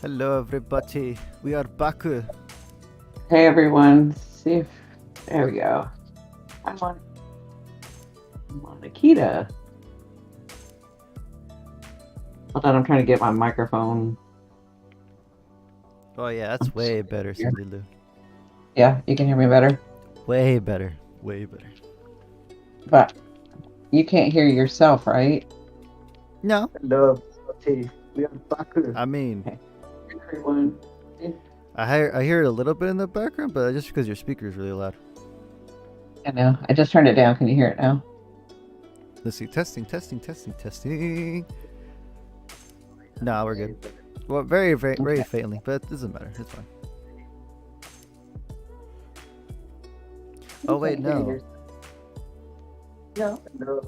Hello everybody, we are back. Hey everyone, see if there we go. I'm on Akita. Hold on, I'm trying to get my microphone Oh yeah, that's way better, here. Cindy Lou. Yeah, you can hear me better, Way better, way better. but you can't hear yourself, right? No, Hello, everybody. We are back. I mean, Hey everyone. I hear it a little bit in the background, but just because your speaker is really loud. I know. I just turned it down. Can you hear it now? Let's see, testing, testing, testing, testing. Nah, we're good. Well, very, very, very Okay. faintly, but it doesn't matter. It's fine. Oh You wait, can't hear no. yourself. No. No.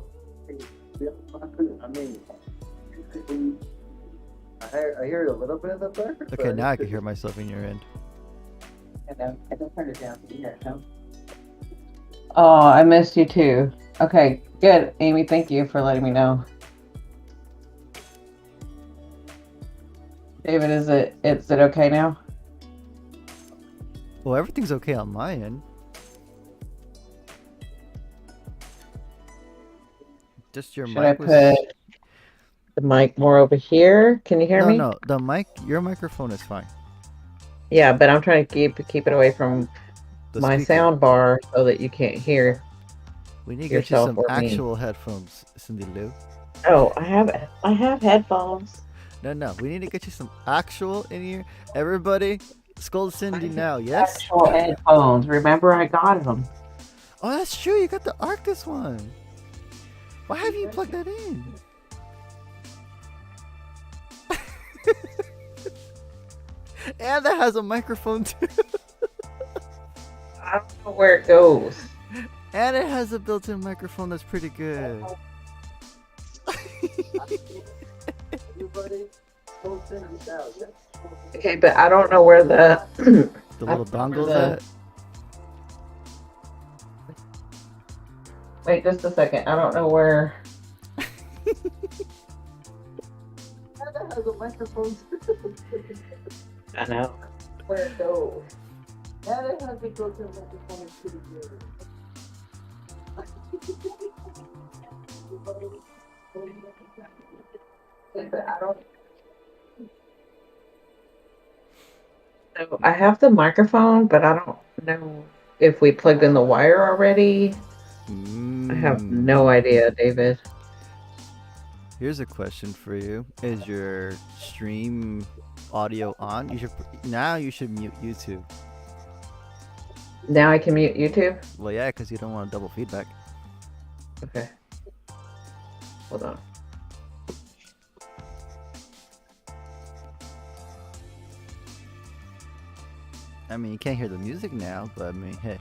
Hey, we are back. I mean, I hear it a little bit in the background. Okay, now I can hear myself in your end. I know. I just turned it down. Can you hear it now? Oh, I missed you too. Okay, good. Amy, thank you for letting me know. David, is it okay now? Well, everything's okay on my end. Just your Should I mic put was. the mic more over here? Can you hear No, me? no, the mic, your microphone is fine. Yeah, but I'm trying to keep it away from The my speaker. sound bar so that you can't hear We need to get you yourself some or me. actual headphones, Cindy Lou. Oh, I have headphones. No, no, we need to get you some actual in here. Everybody, scold I Cindy have now, yes? actual headphones. Remember, I got them. Oh, that's true. You got the Arctis one. Why have you plugged that in? And that has a microphone too. I don't know where it goes. And it has a built-in microphone that's pretty good. Okay, but I don't know where the The I little don't know where dongle's the at. wait just a second. I don't know where that has a microphone. I know. Where it goes. Yeah, it has a built-in microphone. It's pretty good. But I don't. So I have the microphone, but I don't know if we plugged in the wire already. I have no idea, David. Here's a question for you: is your stream audio on? You should mute YouTube. Now I can mute YouTube. Well, yeah, because you don't want double feedback. Okay. Hold on. I mean, you can't hear the music now, but I mean, hey.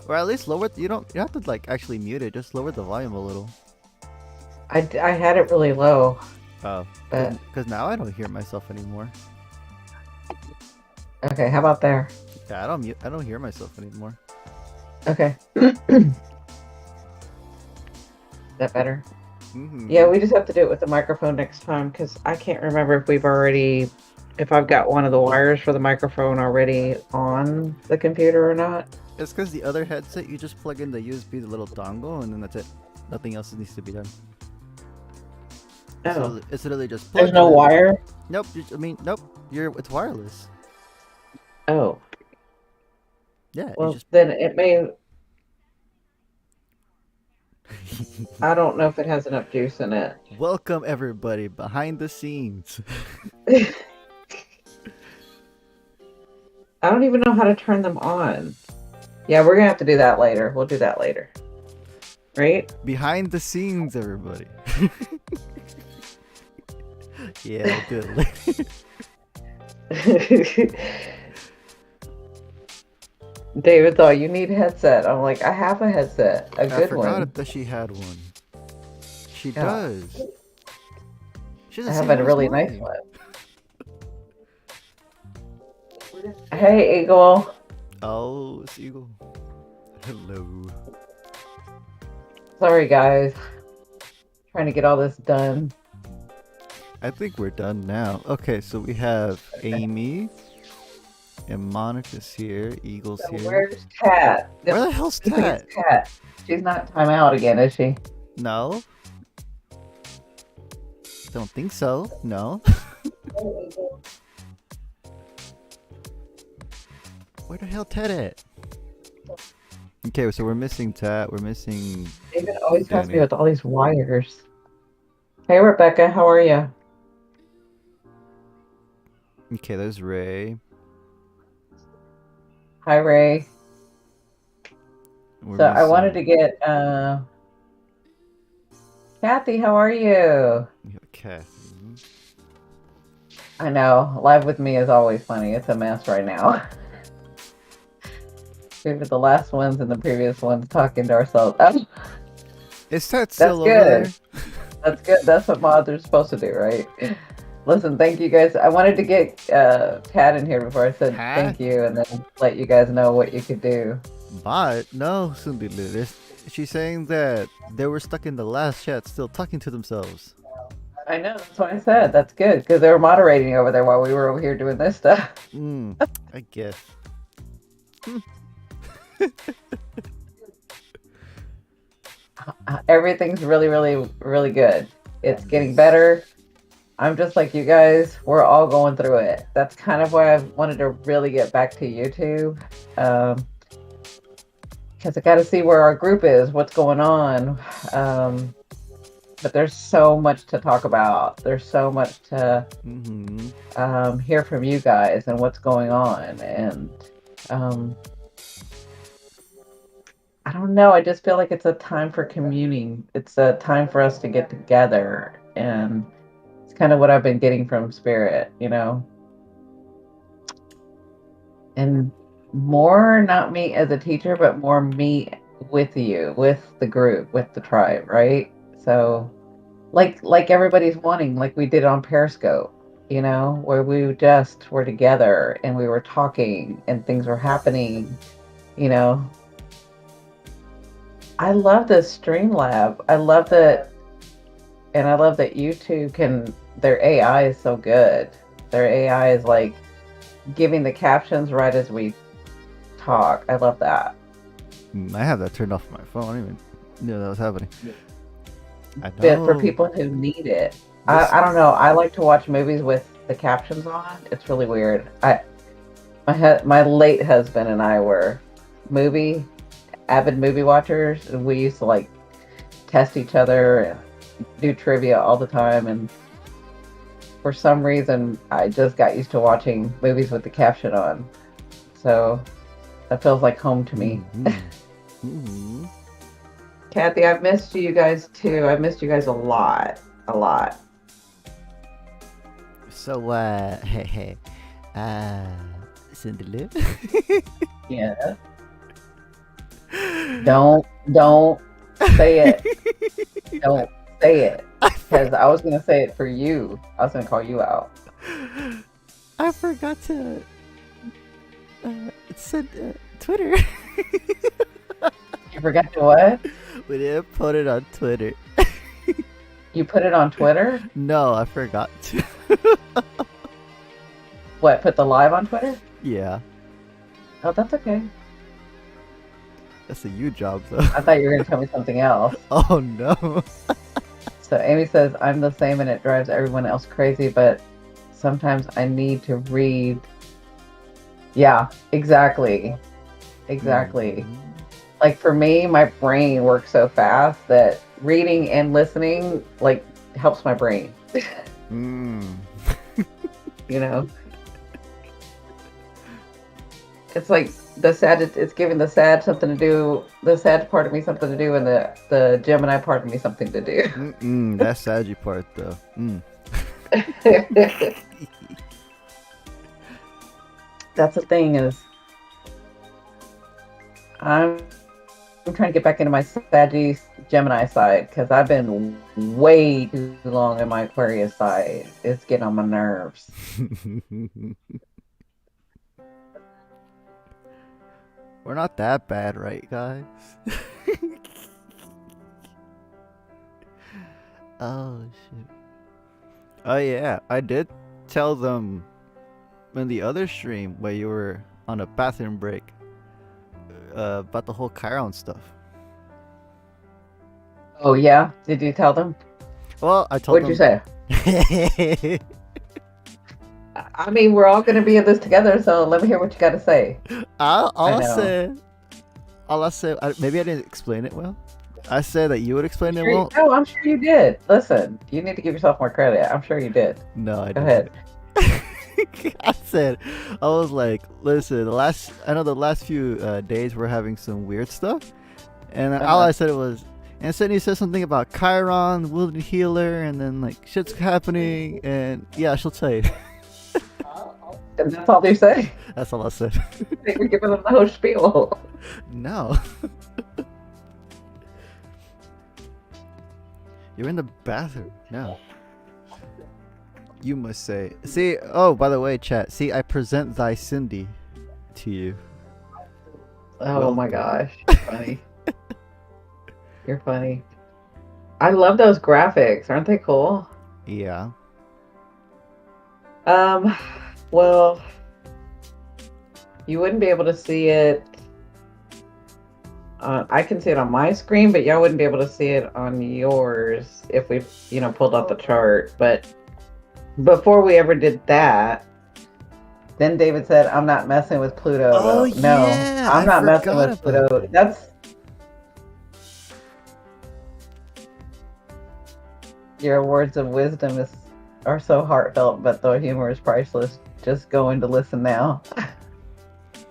Or at least lower. You don't have to like actually mute it. Just lower the volume a little. I had it really low, Oh, but because now I don't hear myself anymore. okay. How about there? Yeah, I don't hear myself anymore. Okay. Is that better? Yeah, we just have to do it with the microphone next time because I can't remember if I've got one of the wires for the microphone already on the computer or not. It's because the other headset, you just plug in the USB, the little dongle, and then that's it. Nothing else needs to be done. Oh, It's literally just there's plug and no then. wire. Nope. Nope. It's wireless. Oh, Yeah. You well, just. then it may. I don't know if it has enough juice in it. Welcome everybody behind the scenes. I don't even know how to turn them on. Yeah, we're gonna have to do that later. We'll do that later. Right? Behind the scenes, everybody. Yeah, we'll do it later. David thought you need a headset. I'm like, I have a headset, a I good forgot one. that she had one. She Yeah, does. She's I the have same a one as really nice mine. one. Hey, Eagle. Oh, Seagull. Hello. Sorry, guys. Trying to get all this done. I think we're done now. Okay, so we have Amy and Monica's here. Eagle's So here. where's Kat? Where the hell's I think Tat? it's Kat. She's not time out again, is she? No. Don't think so. No. Where the hell Ted at? Okay, so we're missing Tat. We're missing. David always has me Danny. with all these wires. Hey, Rebecca, how are you? Okay, there's Ray. Hi, Ray. We're So I wanted to missing- get Kathy, how are you? we have Kathy. I know, live with me is always funny. It's a mess right now. We were the last ones and the previous ones talking to ourselves. Oh, Is Tat still over good. there? that's good. That's what mods are supposed to do, right? Listen, thank you guys. I wanted to get Kat in here before I said Kat? thank you and then let you guys know what you could do. But no, Sundulu. She's saying that they were stuck in the last chat, still talking to themselves. I know, that's what I said. That's good because they were moderating over there while we were over here doing this stuff. I guess. Everything's really, really, really good. It's getting better. I'm just like you guys. We're all going through it. That's kind of why I wanted to really get back to YouTube. Because I got to see where our group is, what's going on. But there's so much to talk about. There's so much to hear from you guys and what's going on. And I don't know. I just feel like it's a time for communing. It's a time for us to get together. And it's kind of what I've been getting from Spirit, you know? And more not me as a teacher, but more me with you, with the group, with the tribe, right? So like everybody's wanting, like we did on Periscope, you know, where we just were together and we were talking and things were happening, you know. I love this Streamlab. I love that, and I love that YouTube can, their AI is so good. Their AI is like giving the captions right as we talk. I love that. I have that turned off on my phone. I didn't even know that was happening. I But for know. people who need it, I don't know. I like to watch movies with the captions on. It's really weird. My late husband and I were avid movie watchers, and we used to like test each other and do trivia all the time. And for some reason, I just got used to watching movies with the caption on. So that feels like home to me. Kathy, I've missed you guys too. I've missed you guys a lot. A lot. So, hey, Cinderella? Yeah. Don't say it. Don't say it. Because I was gonna say it for you. I was gonna call you out. I forgot to send Twitter. You forgot to what? We didn't put it on Twitter. You put it on Twitter? No, I forgot to. What, put the live on Twitter? Yeah, Oh, that's okay. that's a you job though. I thought you were gonna tell me something else. Oh no. So Amy says, I'm the same and it drives everyone else crazy, but sometimes I need to read. Yeah, exactly. Exactly. Like for me, my brain works so fast that reading and listening like helps my brain. You know? It's like it's giving the sad something to do, the sad part of me something to do, and the Gemini part of me something to do. That Saggy part though. That's the thing is, I'm trying to get back into my Sagittarius Gemini side because I've been way too long in my Aquarius side. It's getting on my nerves. We're not that bad, right, guys? Oh shit. Oh yeah, I did tell them in the other stream where you were on a bathroom break about the whole Chiron stuff. Oh yeah, did you tell them? Well, I told What'd you them. say? I mean, we're all gonna be in this together, so let me hear what you got to say. all I I know. said, maybe I didn't explain it well. I said that you would I'm explain it sure. well. No, I'm sure you did. Listen, you need to give yourself more credit. I'm sure you did. No, I Go ahead. didn't. I said, I was like, listen, I know the last few days we're having some weird stuff, and all Uh-huh. I said was, and then he said something about Chiron, Wounded Healer, and then like shit's happening, and yeah, she'll tell you. And that's all they say. That's all I said. They were giving them the whole spiel. No, you're in the bathroom. No, you must say. See, oh, by the way, chat. See, I present thy Cindy to you. Oh my Welcome. gosh, you're funny. You're funny. I love those graphics. Aren't they cool? Yeah. Um, well, you wouldn't be able to see it. I can see it on my screen, but y'all wouldn't be able to see it on yours if we, pulled up the chart. But before we ever did that, then David said, "I'm not messing with Pluto." Oh Well, no, yeah, I'm I not messing forgot with about Pluto. that. That's your words of wisdom are so heartfelt, but the humor is priceless. Just going to listen now.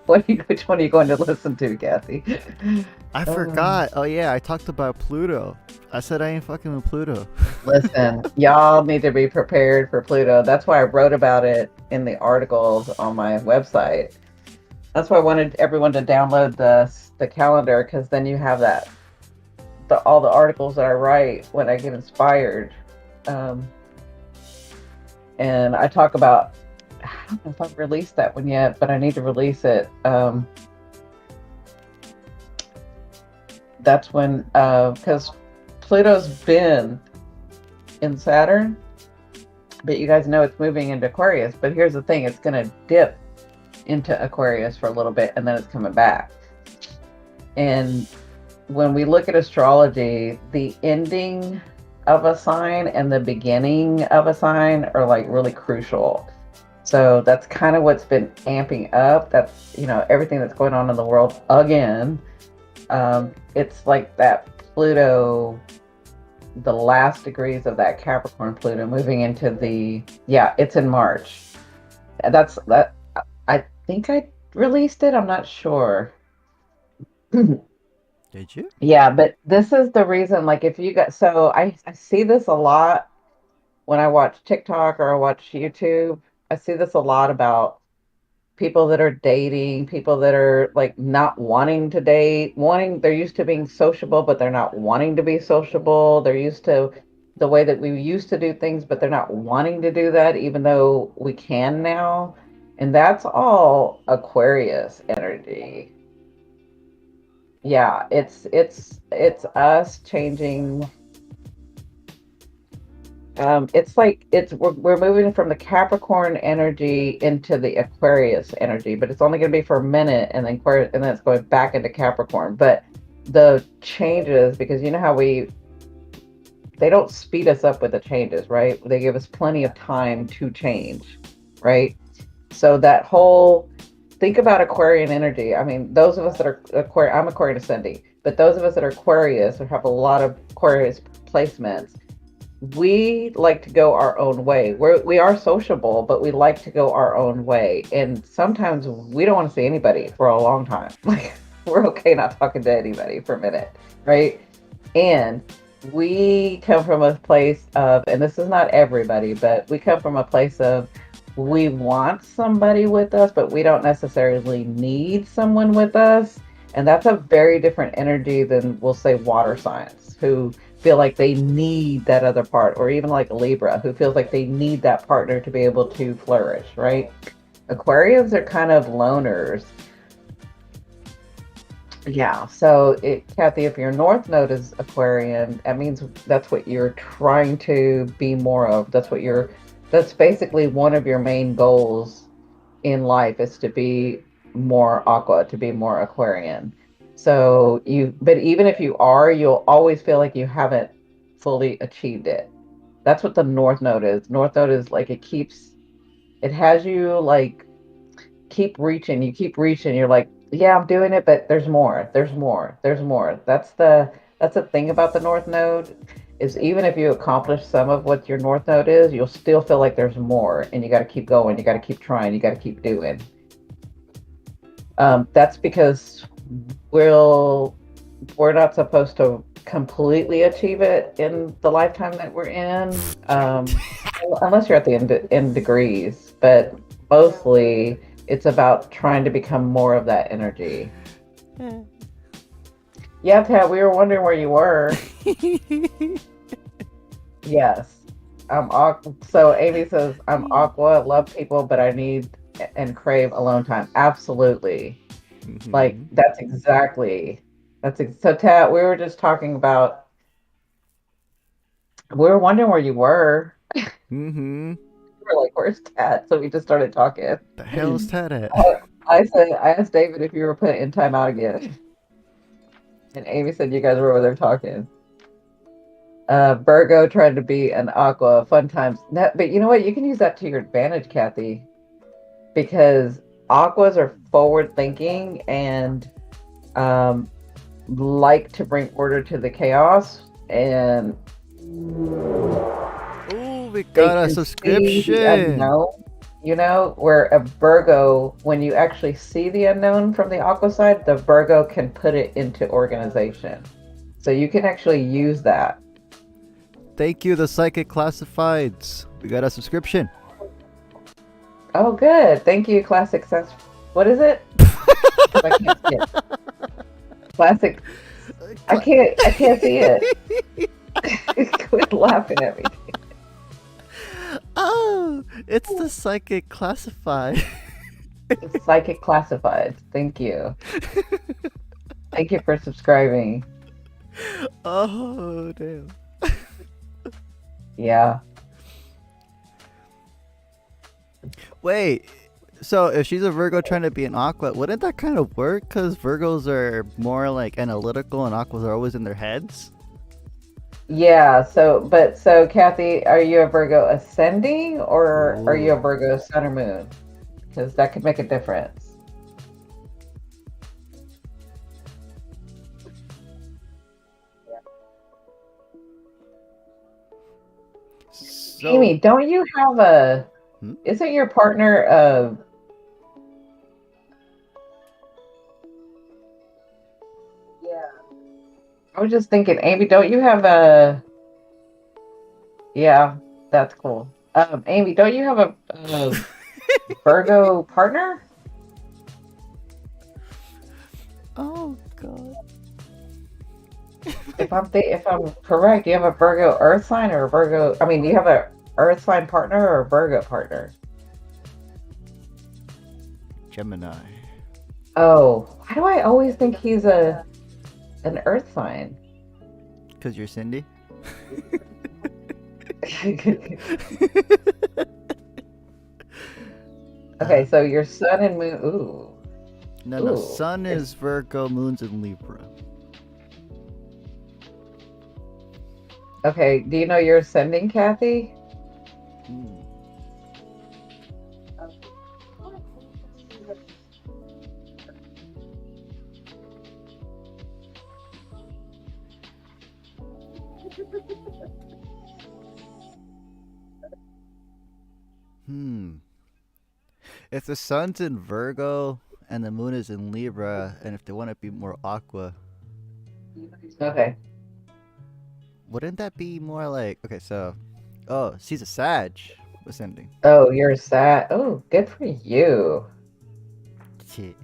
Which one are you going to listen to, Kathy? I Um, forgot. Oh yeah, I talked about Pluto. I said I ain't fucking with Pluto. Listen, y'all need to be prepared for Pluto. That's why I wrote about it in the articles on my website. That's why I wanted everyone to download the calendar, because then you have all the articles that I write when I get inspired. Um, and I talk about, I don't know if I've released that one yet, but I need to release it. That's when, because Pluto's been in Saturn, but you guys know it's moving into Aquarius. But here's the thing, it's going to dip into Aquarius for a little bit, and then it's coming back. And when we look at astrology, the ending of a sign and the beginning of a sign are like really crucial. So that's kind of what's been amping up. That's, everything that's going on in the world again. It's like that Pluto, the last degrees of that Capricorn Pluto moving into it's in March. That's that. I think I released it. I'm not sure. Did you? Yeah, but this is the reason. Like, if you got, so I see this a lot when I watch TikTok or I watch YouTube. I see this a lot about people that are dating, people that are like not wanting to date, they're used to being sociable, but they're not wanting to be sociable. They're used to the way that we used to do things, but they're not wanting to do that, even though we can now. And that's all Aquarius energy. Yeah, it's us changing. It's like we're moving from the Capricorn energy into the Aquarius energy, but it's only going to be for a minute, and then Aquarius, and then it's going back into Capricorn. But the changes, because you know how they don't speed us up with the changes, right? They give us plenty of time to change, right? So that whole think about Aquarian energy. I mean, those of us that are I'm Aquarian ascending, but those of us that are Aquarius or have a lot of Aquarius placements, we like to go our own way. We are sociable, but we like to go our own way. And sometimes we don't want to see anybody for a long time. Like, we're okay not talking to anybody for a minute, right? And we come from a place of, and this is not everybody, but we come from a place of we want somebody with us, but we don't necessarily need someone with us. And that's a very different energy than, we'll say, water signs, who feel like they need that other part, or even like Libra, who feels like they need that partner to be able to flourish, right? Aquarians are kind of loners. Yeah. So, Kathy, if your North Node is Aquarian, that means that's what you're trying to be more of. That's basically one of your main goals in life is to be more aqua, to be more Aquarian. But even if you are, you'll always feel like you haven't fully achieved it. That's what the North Node is. North Node is like it has you like keep reaching, you keep reaching, you're like, yeah, I'm doing it, but there's more, there's more, there's more. That's the thing about the North Node is even if you accomplish some of what your North Node is, you'll still feel like there's more and you got to keep going, you got to keep trying, you got to keep doing. That's because we'll we're not supposed to completely achieve it in the lifetime that we're in, unless you're at the end degrees. But mostly, it's about trying to become more of that energy. Yeah, Pat, we were wondering where you were. Yes. So Amy says, I'm aqua, love people, but I need and crave alone time. Absolutely. Like, that's exactly. So, Tat, we were just talking about, we were wondering where you were. Mm-hmm. We were like, where's Tat? So we just started talking. The hell's Ted at? I asked David if you were put in timeout again. And Amy said you guys were over there talking. Virgo trying to be an aqua, fun times. But you know what? You can use that to your advantage, Kathy, because aquas are forward thinking and like to bring order to the chaos. And Oh, we got a subscription. Where a Virgo, when you actually see the unknown from the aqua side, the Virgo can put it into organization. So you can actually use that. Thank you, the Psychic Classifieds. We got a subscription. Oh, good. Thank you, Classic Sense. What is it? I can't see it. Classic. I can't see it. Quit laughing at me. Oh, it's the Psychic Classified. The Psychic Classified. Thank you. Thank you for subscribing. Oh, damn. Yeah. Wait, so if she's a Virgo trying to be an Aqua, wouldn't that kind of work? Because Virgos are more like analytical and Aquas are always in their heads? Yeah, so Kathy, are you a Virgo ascending or are you a Virgo sun or moon? Because that could make a difference. So, Amy, don't you have a... Hmm? Isn't your partner of... Yeah. I was just thinking, Amy, don't you have a... Yeah, that's cool. Amy, don't you have a Virgo partner? Oh god. If I'm correct, you have a Virgo Earth sign or a Virgo... I mean, do you have a Earth sign partner or a Virgo partner? Gemini. Oh, why do I always think he's an Earth sign? Because you're Cindy? Okay, so your sun and moon... Ooh. No, Ooh. Sun is Virgo, Moon's in Libra. Okay, do you know your ascending, Kathy? Hmm. If the sun's in Virgo and the moon is in Libra, and if they want to be more aqua, Okay. wouldn't that be more like... Okay, so... Oh, she's a Sag ascending. Oh, you're sad. Oh, good for you. Shit.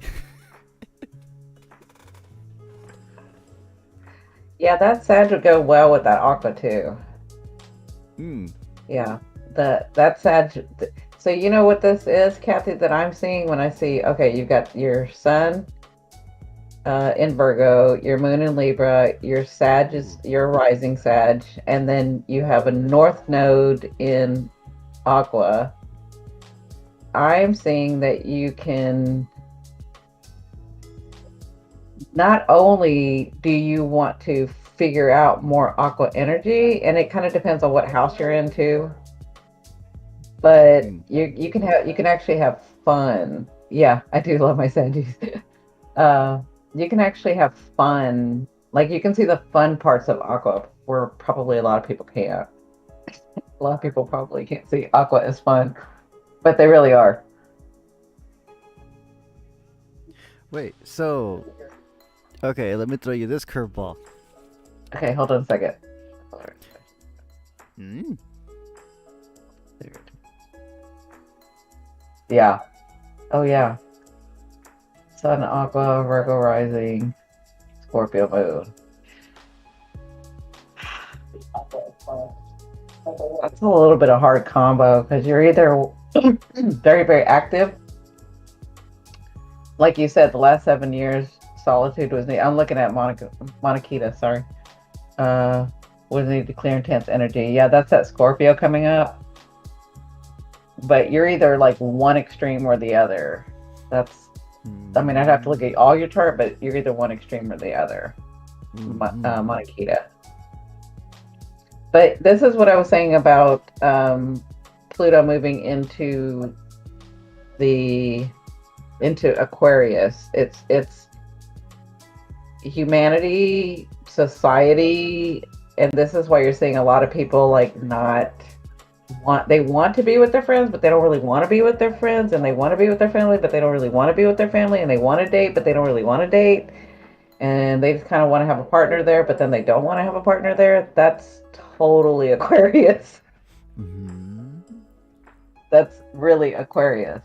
Yeah, that Sag would go well with that aqua too. Yeah, that Sag. So you know what this is, Kathy, that I'm seeing when I see, okay, you've got your sun in Virgo, your moon in Libra, your Sag is Ooh. your rising Sag, and then you have a North Node in Aqua. I'm seeing that you can not only do you want to figure out more Aqua energy, and it kind of depends on what house you're into, but Mm. you can actually have fun. Yeah, I do love my Sagittarius. uh, you can actually have fun. Like you can see the fun parts of Aqua, where probably a lot of people can't. A lot of people probably can't see Aqua as fun, but they really are. Wait, so okay, let me throw you this curveball. Okay, hold on a second. Mm. Yeah. Oh yeah. Sun, Aqua, Virgo rising, Scorpio moon. That's a little bit of hard combo because you're either very, very active. Like you said, the last 7 years, solitude was needed. I'm looking at Monakita, sorry. Was needed to clear intense energy. Yeah, that's that Scorpio coming up. But you're either like one extreme or the other. That's, I mean, I'd have to look at all your chart, but you're either one extreme or the other. Monakita. But this is what I was saying about Pluto moving into Aquarius. It's humanity, society, and this is why you're seeing a lot of people like not they want to be with their friends, but they don't really want to be with their friends, and they want to be with their family, but they don't really want to be with their family, and they want to date, but they don't really want to date, and they just kind of want to have a partner there, but then they don't want to have a partner there. That's totally Aquarius. Mm-hmm. That's really Aquarius.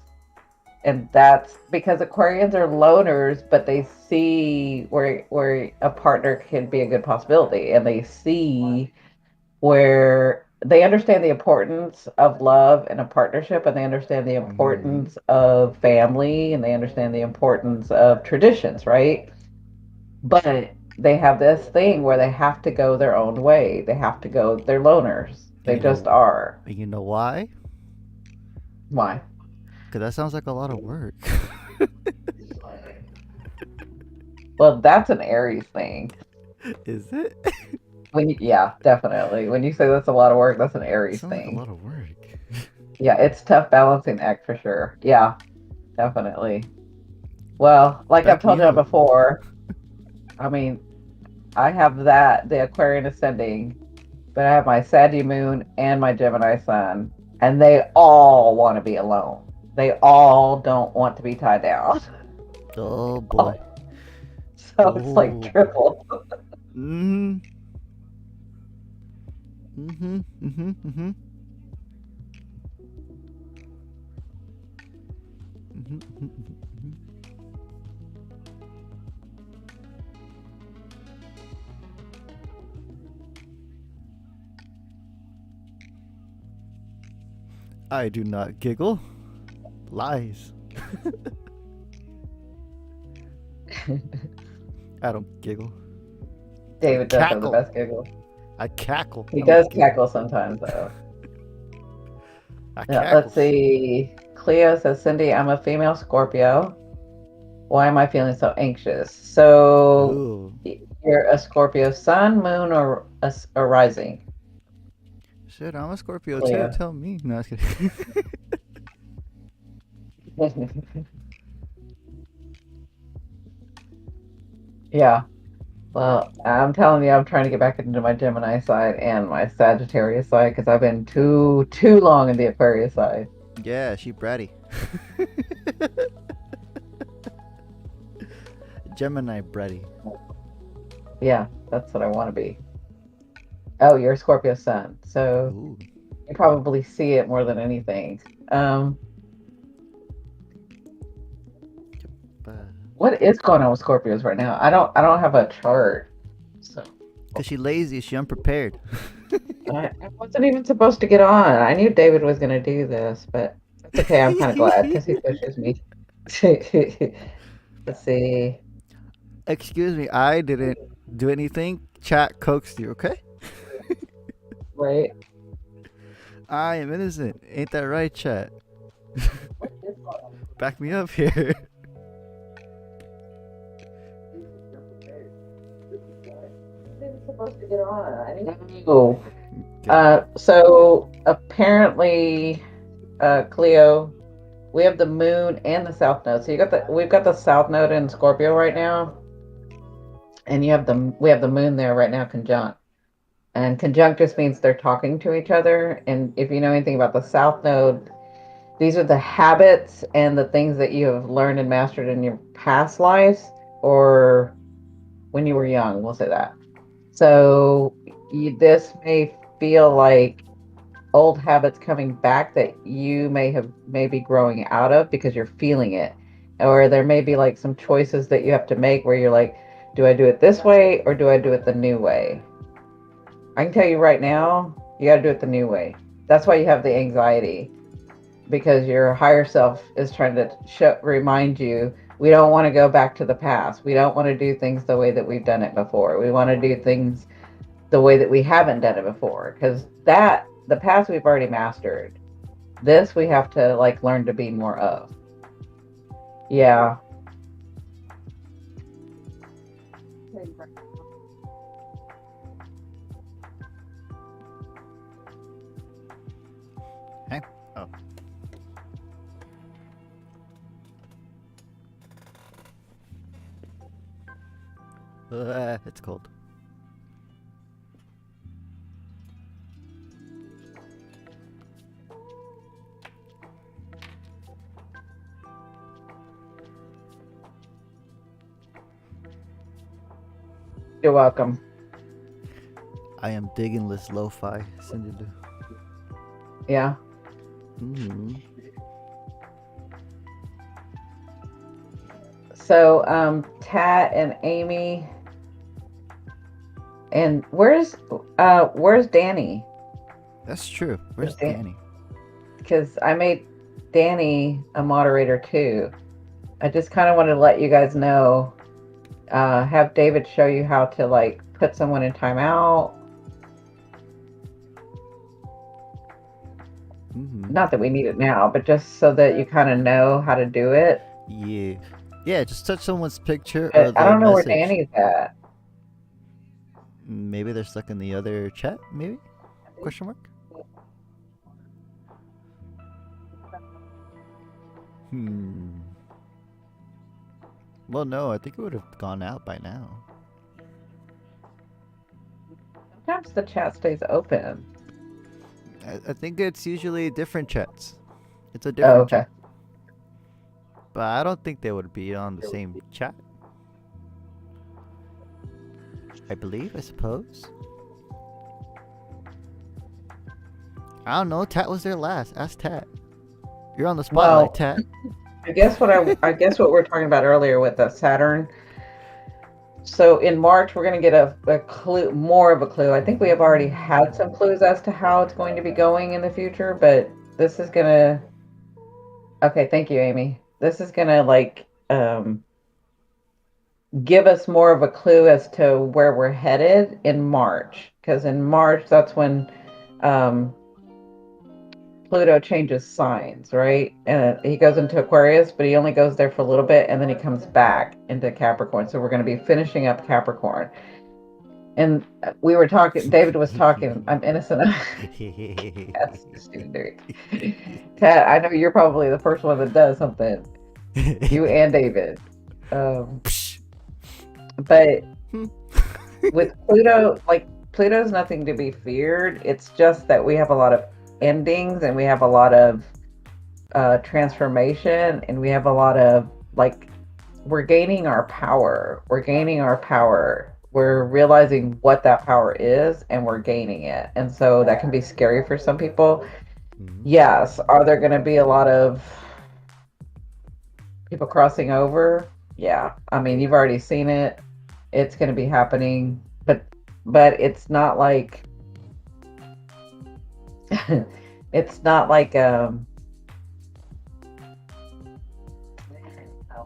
And that's because Aquarians are loners, but they see where a partner can be a good possibility, and they see where they understand the importance of love and a partnership, and they understand the Mm-hmm. importance of family, and they understand the importance of traditions, right? But they have this thing where they have to go their own way. They have to go. They're loners. And They just are. you know why? Why? Because that sounds like a lot of work. Well, that's an Aries thing. Is it? Yeah, definitely. When you say that's a lot of work, that's an Aries Sounds like a thing. lot of work. Yeah, it's tough balancing act for sure. Yeah, definitely. Well, like I've Back told me you up. before, I mean, I have the Aquarian ascending, but I have my Saggy moon and my Gemini sun, and they all want to be alone. They all don't want to be tied down. Oh boy. So it's like Oh. triple. Mm-hmm. Mm-hmm. Mm-hmm. Mm-hmm. Mm-hmm. Mm-hmm. I do not giggle. Lies. I don't giggle. I David does have the cackle. best giggle. I cackle. He I don't does giggle. cackle sometimes, though. I Yeah, let's cackles. see. Cleo says, Cindy, I'm a female Scorpio. Why am I feeling so anxious? So Ooh. you're a Scorpio sun, moon, or a rising? Shit, I'm a Scorpio too. Cleo. Tell me. No, I was kidding. Yeah. Well, I'm telling you, I'm trying to get back into my Gemini side and my Sagittarius side because I've been too long in the Aquarius side. Yeah, she bratty. Gemini bratty. Yeah, that's what I want to be. Oh, you're a Scorpio sun, so Ooh. you probably see it more than anything. Uh, What is going on with Scorpios right now? I don't have a chart, so Cause she lazy, she unprepared. I wasn't even supposed to get on. I knew David was gonna do this, but it's okay. I'm kind of glad because he pushes me. Let's see. Excuse me, I didn't do anything. Chat coaxed you, okay? Right? I am innocent. Ain't that right, chat? Back me up here. Supposed to get on. Oh. Okay. So apparently, Cleo, we have the moon and the south node. So we've got the south node in Scorpio right now, and we have the moon there right now conjunct. And conjunct just means they're talking to each other. And if you know anything about the south node, these are the habits and the things that you have learned and mastered in your past lives or when you were young. We'll say that. So this may feel like old habits coming back that you maybe growing out of because you're feeling it. Or there may be like some choices that you have to make where you're like, do I do it this way or do I do it the new way? I can tell you right now, you got to do it the new way. That's why you have the anxiety, because your higher self is trying to remind you we don't want to go back to the past. We don't want to do things the way that we've done it before. We want to do things the way that we haven't done it before, because the past we've already mastered. This we have to like learn to be more of. Yeah. Hey. Oh. It's cold. You're welcome. I am digging this lo-fi. Cindy. Yeah. So, Tat and Amy, and where's Danny? That's true. Where's Danny? Because I made Danny a moderator too. I just kind of wanted to let you guys know. Have David show you how to like put someone in timeout. Not that we need it now, but just so that you kind of know how to do it. Yeah, just touch someone's picture I or don't know message. where Danny's at. Maybe they're stuck in the other chat, maybe? Question mark? Well, no, I think it would have gone out by now. Sometimes the chat stays open. I think it's usually different chats. It's a different chat. But I don't think they would be on the same chat. I suppose. I don't know. Tat was there last. Ask Tat. You're on the spotlight, Tat. I guess what we're talking about earlier with the Saturn. So in March, we're going to get a clue, more of a clue. I think we have already had some clues as to how it's going to be going in the future, but this is going to. Okay, thank you, Amy. This is going to like give us more of a clue as to where we're headed in March, because in March that's when Pluto changes signs, right? And he goes into Aquarius, but he only goes there for a little bit and then he comes back into Capricorn. So we're going to be finishing up Capricorn. And we were talking, David was talking, I'm innocent. That's stupid. Tat, I know you're probably the first one that does something. You and David. But with Pluto, like Pluto's nothing to be feared. It's just that we have a lot of endings and we have a lot of transformation and we have a lot of like we're gaining our power. We're realizing what that power is and we're gaining it. And so that can be scary for some people. Yes. Are there going to be a lot of people crossing over? Yeah. I mean, you've already seen it. It's going to be happening, but it's not like it's not like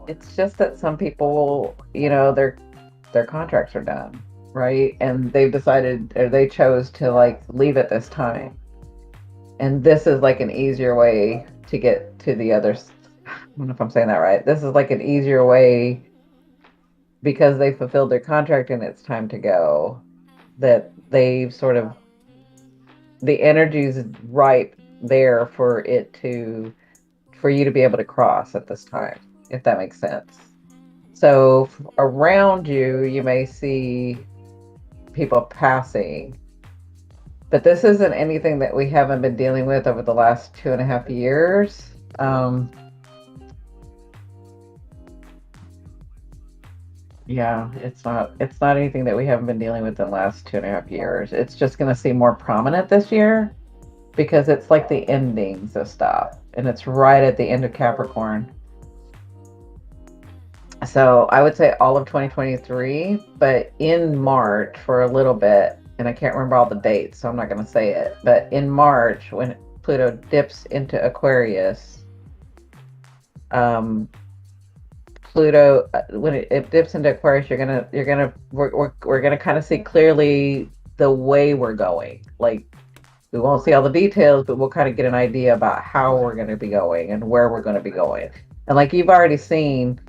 it's just that some people, you know, they're their contracts are done, right? And they've decided, or they chose to like leave at this time. And this is like an easier way to get to the others. I don't know if I'm saying that right. This is like an easier way because they fulfilled their contract and it's time to go. That they've sort of, the energy's right there for it to, for you to be able to cross at this time, if that makes sense. So around you, you may see people passing, but this isn't anything that we haven't been dealing with over the last 2.5 years. Yeah, it's not anything that we haven't been dealing with in the last 2.5 years. It's just going to seem more prominent this year because it's like the endings of stuff, and it's right at the end of Capricorn. So I would say all of 2023, but in March for a little bit, and I can't remember all the dates, so I'm not going to say it. But in March, when Pluto dips into Aquarius, um, Pluto, when it dips into Aquarius, we're gonna kind of see clearly the way we're going. Like we won't see all the details, but we'll kind of get an idea about how we're going to be going and where we're going to be going. And like you've already seen,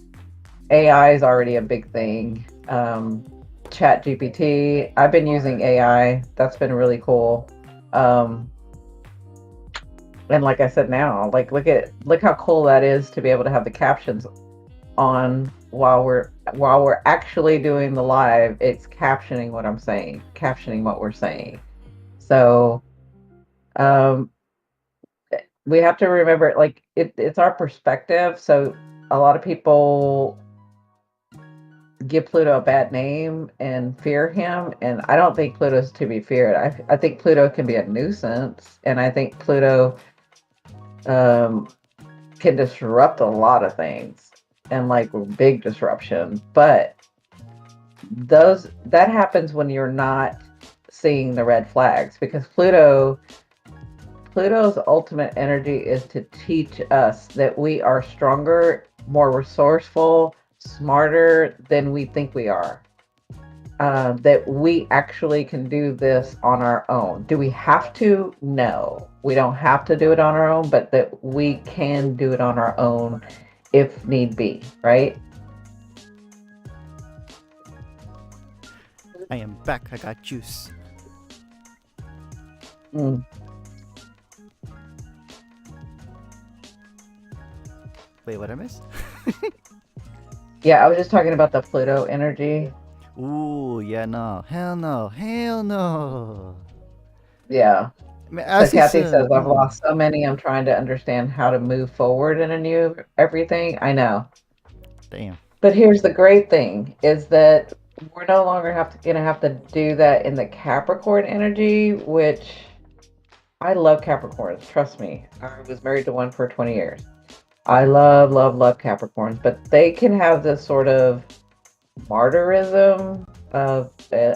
AI is already a big thing. Chat GPT, I've been using AI. That's been really cool. Um, and like I said, now, like look how cool that is to be able to have the captions on while we're actually doing the live. It's captioning what I'm saying, captioning what we're saying. So um, we have to remember, like it's our perspective. So a lot of people give Pluto a bad name and fear him, and I don't think Pluto's to be feared. I think Pluto can be a nuisance, and I think Pluto um, can disrupt a lot of things, and like big disruption. But that happens when you're not seeing the red flags, because Pluto's ultimate energy is to teach us that we are stronger, more resourceful, smarter than we think we are. That we actually can do this on our own. Do we have to? No, we don't have to do it on our own, but that we can do it on our own if need be, right? I am back. I got juice. Mm. Wait, what I missed? Yeah, I was just talking about the Pluto energy. Ooh, yeah, no. Hell no. Hell no. Yeah. I mean, I So see Kathy says, some. I've lost so many. I'm trying to understand how to move forward in a new everything. I know. Damn. But here's the great thing is that we're no longer gonna have to do that in the Capricorn energy, which I love Capricorns. Trust me. I was married to one for 20 years. I love, love, love Capricorns, but they can have this sort of martyrism of,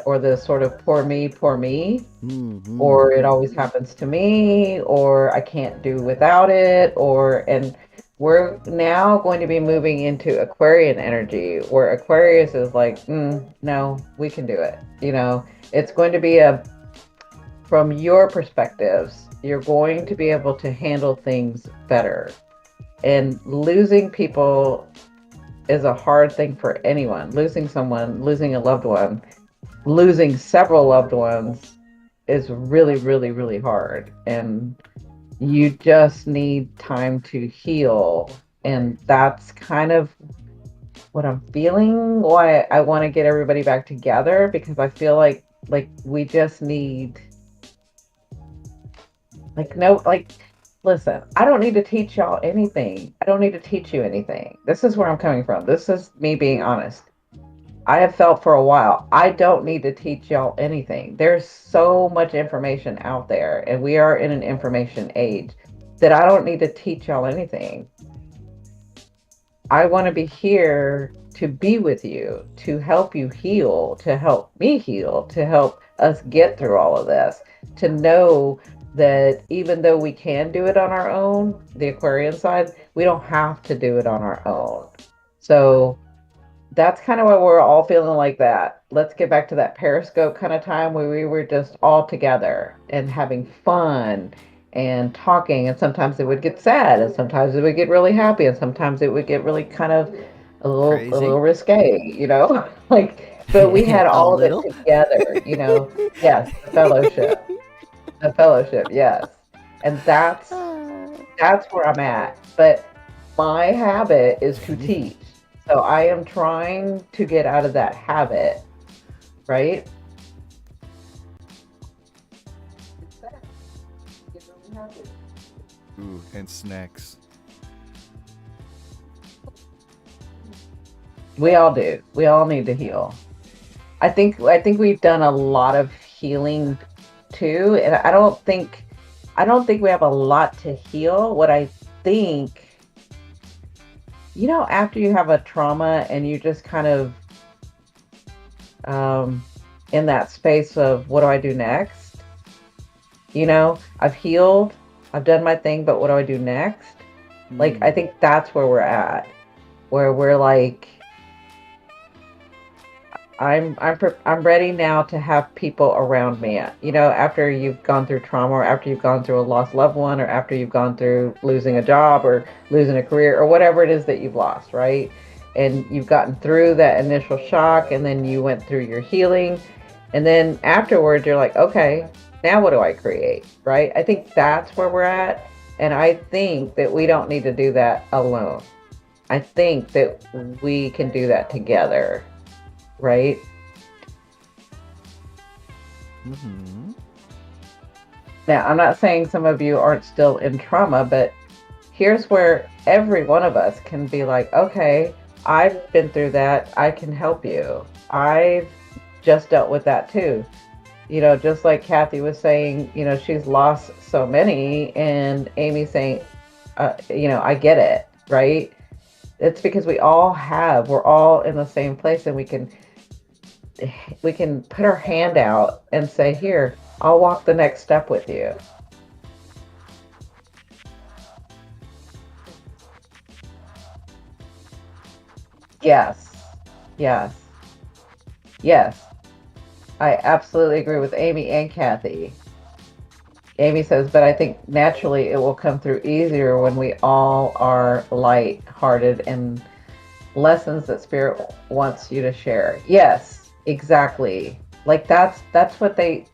or the sort of poor me, Mm-hmm. or it always happens to me, or I can't do without it, and we're now going to be moving into Aquarian energy, where Aquarius is like, no, we can do it. It's going to be from your perspectives, you're going to be able to handle things better. And losing people is a hard thing for anyone. Losing someone, losing a loved one, losing several loved ones is really, really, really hard. And you just need time to heal. And that's kind of what I'm feeling, why I want to get everybody back together, because I feel like we just need, no, listen, I don't need to teach y'all anything. I don't need to teach you anything. This is where I'm coming from. This is me being honest. I have felt for a while, I don't need to teach y'all anything. There's so much information out there, and we are in an information age, that I don't need to teach y'all anything. I want to be here to be with you, to help you heal, to help me heal, to help us get through all of this, to know that even though we can do it on our own, the Aquarian side, we don't have to do it on our own. So that's kind of what we're all feeling like that. Let's get back to that Periscope kind of time where we were just all together and having fun and talking. And sometimes it would get sad, and sometimes it would get really happy, and sometimes it would get really kind of a Crazy. little risque, like. But we had A all of it little. together. Yes, the fellowship, yes, and that's where I'm at. But my habit is to teach. So I am trying to get out of that habit, right? Ooh, and snacks. We all do. We all need to heal. I think we've done a lot of healing too, and I don't think we have a lot to heal. What I think, after you have a trauma and you just kind of um in that space of what do I do next? I've healed, I've done my thing, but what do I do next? Like, I Mm. think that's where we're at, where we're like, I'm ready now to have people around me. After you've gone through trauma, or after you've gone through a lost loved one, or after you've gone through losing a job or losing a career or whatever it is that you've lost, right? And you've gotten through that initial shock, and then you went through your healing, and then afterwards you're like, okay, now what do I create, right? I think that's where we're at, and I think that we don't need to do that alone. I think that we can do that together, right? Hmm. Now, I'm not saying some of you aren't still in trauma, but here's where every one of us can be like, okay, I've been through that. I can help you. I've just dealt with that too. Just like Kathy was saying, she's lost so many, and Amy saying, I get it, right? It's because we're all in the same place, and we can put our hand out and say, here, I'll walk the next step with you. Yes. Yes. Yes. I absolutely agree with Amy and Kathy. Amy says, but I think naturally it will come through easier when we all are light-hearted, and lessons that spirit wants you to share. Yes, exactly. Like, that's what they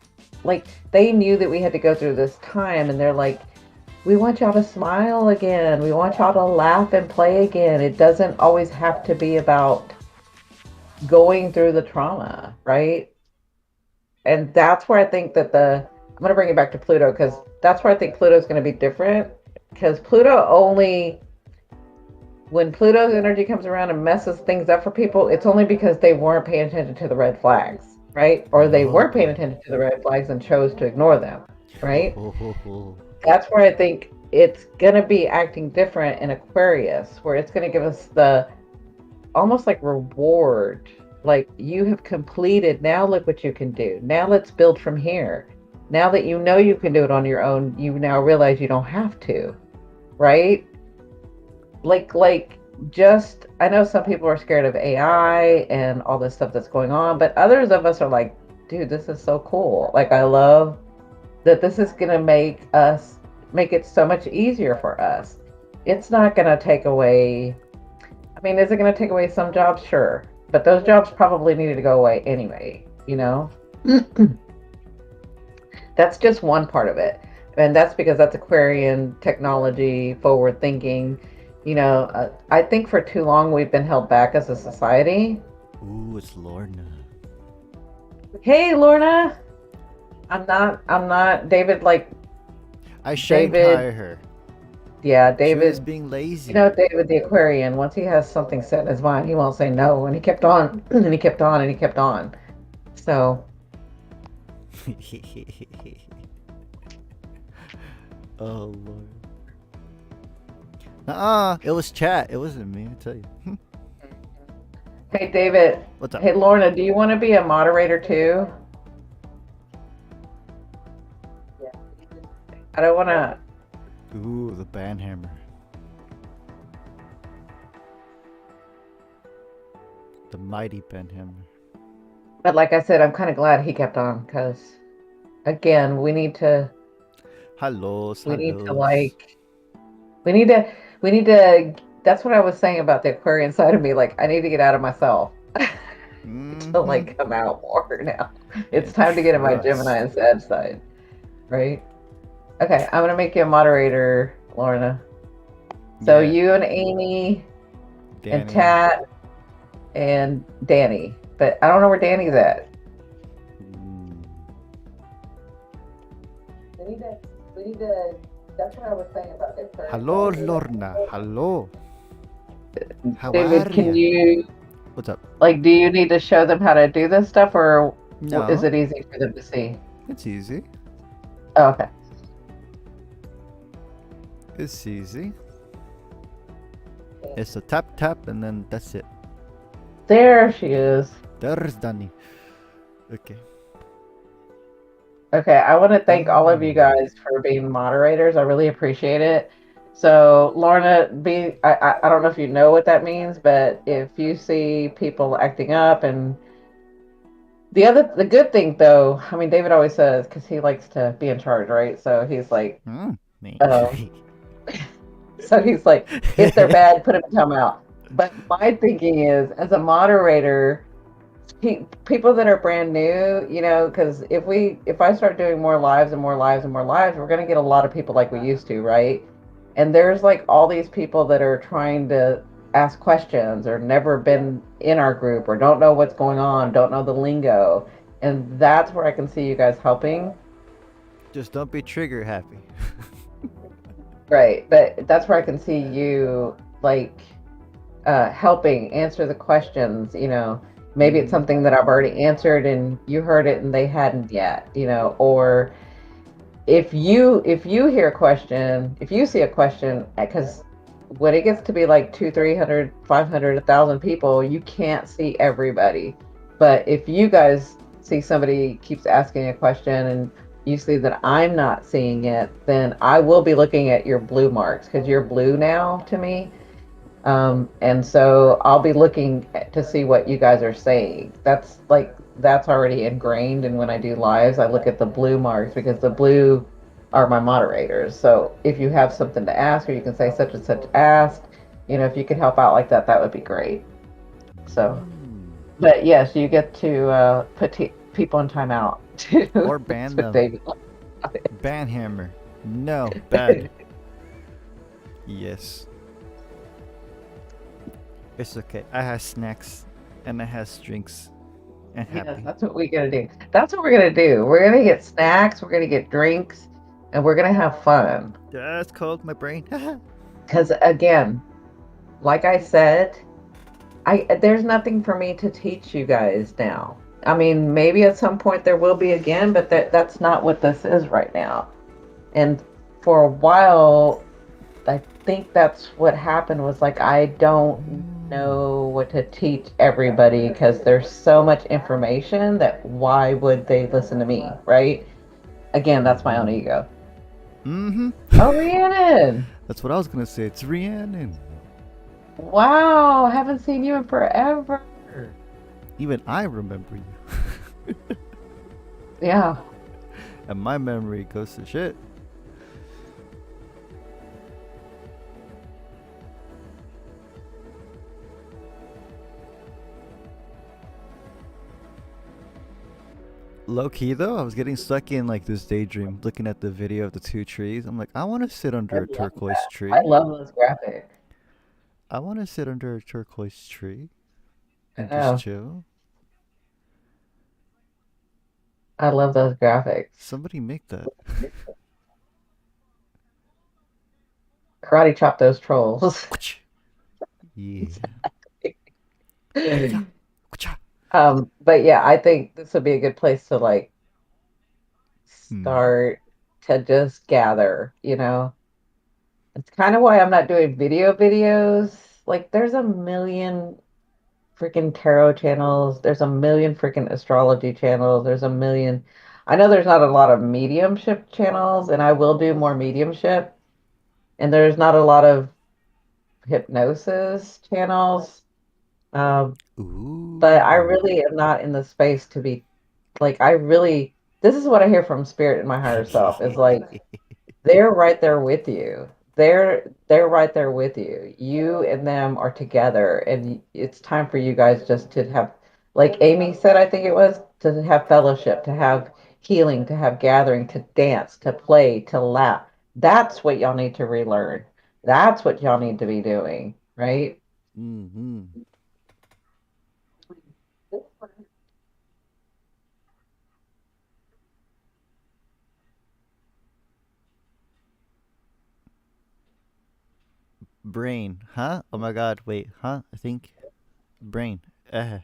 knew that we had to go through this time, and they're like, we want y'all to smile again. We want y'all to laugh and play again. It doesn't always have to be about going through the trauma, right? And that's where I think that I'm going to bring it back to Pluto, because that's where I think Pluto is going to be different. Because when Pluto's energy comes around and messes things up for people, it's only because they weren't paying attention to the red flags, right? Or they Oh were paying boy. attention to the red flags and chose to ignore them, right? Oh. That's where I think it's going to be acting different in Aquarius, where it's going to give us the almost like reward. Like, you have completed, now look what you can do. Now let's build from here. Now that you know you can do it on your own, you now realize you don't have to, right? Like, just, I know some people are scared of AI and all this stuff that's going on, but others of us are like, dude, this is so cool. Like, I love that this is going to make it so much easier for us. It's not going to take away, I mean, is it going to take away some jobs? Sure. But those jobs probably needed to go away anyway. That's just one part of it. And that's because that's Aquarian technology, forward thinking. I think for too long we've been held back as a society. Ooh, it's Lorna. Hey, Lorna. I'm not David, like, I David. Shanghai her. Yeah, She was David. being lazy. David the Aquarian, once he has something set in his mind, he won't say no. And he kept on, and he kept on, and he kept on. So, Oh lord. It was chat. It wasn't me. I tell you. hey, David. What's up? Hey, Lorna, do you want to be a moderator too? I don't want to. Ooh, the banhammer. The mighty Ben Hammer. But like I said, I'm kind of glad he kept on because, again, Hellos, we need to hellos. like, we need to, we need to. That's what I was saying about the Aquarian side of me. Like, I need to get out of myself to Mm-hmm. like come out more now. It's And time to get in my Gemini trust. and Sag side, right? Okay, I'm gonna make you a moderator, Lorna. So Yeah, you and Amy and Danny. Tat and Danny, but I don't know where Danny's at. Mm. We need to. We need to. That's what I was saying about the Aquarian side Hello, of me. Like, Lorna. Hello. How David, are can ya? you What's up? like? Do you need to show them how to do this stuff, or is No, it easy for them to see? it's easy. Oh, okay. It's easy. It's a tap tap and then that's it. There she is. There's Danny. Okay. Okay, I want to thank all of you Um. guys for being moderators. I really appreciate it. So, Lorna, I don't know if you know what that means, but if you see people acting up, and the good thing though, I mean, David always says, because he likes to be in charge, right? So he's like, Me. um, so he's like, if they're bad, put them in timeout. But my thinking is, as a moderator, people that are brand new, because if I start doing more lives and more lives and more lives, we're going to get a lot of people like we used to, right? And there's like all these people that are trying to ask questions or never been in our group or don't know what's going on, don't know the lingo. And that's where I can see you guys helping. Just don't be trigger happy. Right. But that's where I can see you like helping answer the questions. Maybe it's Mm-hmm. something that I've already answered and you heard it and they hadn't yet, or if you hear a question, if you see a question, because when it gets to be like 200, 300, 500, 1,000 people, you can't see everybody. But if you guys see somebody keeps asking a question and you see that I'm not seeing it, then I will be looking at your blue marks because you're blue now to me. And so I'll be looking to see what you guys are saying. That's already ingrained. And when I do lives, I look at the blue marks because the blue are my moderators. So if you have something to ask, or you can say such and such asked, if you could help out like that, that would be great. So, but yes, you get to put people in timeout too. Or That's ban what them. David. Ban hammer. No, bad. Yes. It's okay. I have snacks and I have drinks and Yes, happy. that's what we're gonna do. That's what we're gonna do. We're gonna get snacks, we're gonna get drinks, and we're gonna have fun. That's called my brain. Because again, like I said, there's nothing for me to teach you guys now. I mean, maybe at some point there will be again, but that's not what this is right now. And for a while, I think that's what happened was like I don't know what to teach everybody because there's so much information that why would they listen to me, right? Again, that's my own ego. Mm-hmm. Oh, Rhiannon! That's what I was gonna say. It's Rhiannon. Wow, haven't seen you in forever. Even I remember you. Yeah. And my memory goes to shit. Low key though, I was getting stuck in like this daydream, looking at the video of the two trees. I'm like, I want to sit I under a love turquoise that. I tree. love those graphics. I want to sit under a turquoise tree I and just know. chill. I love those graphics. Somebody make that. Karate chop those trolls. Yeah. Hey-ya. Whatcha? But yeah, I think this would be a good place to like Hmm. start to just gather. It's kind of why I'm not doing videos. Like there's a million freaking tarot channels. There's a million freaking astrology channels. There's a million. I know there's not a lot of mediumship channels, and I will do more mediumship. And there's not a lot of hypnosis channels. Um, But I Ooh. really am not in the space to be like, I really, this is what I hear from spirit and my higher self is like, they're right there with you. They're right there with you. You and them are together, and it's time for you guys just to have, like Amy said, I think it was, to have fellowship, to have healing, to have gathering, to dance, to play, to laugh. That's what y'all need to relearn. That's what y'all need to be doing, right? Mm-hmm. Brain, huh? Oh my god, wait, huh? I think brain. Uh.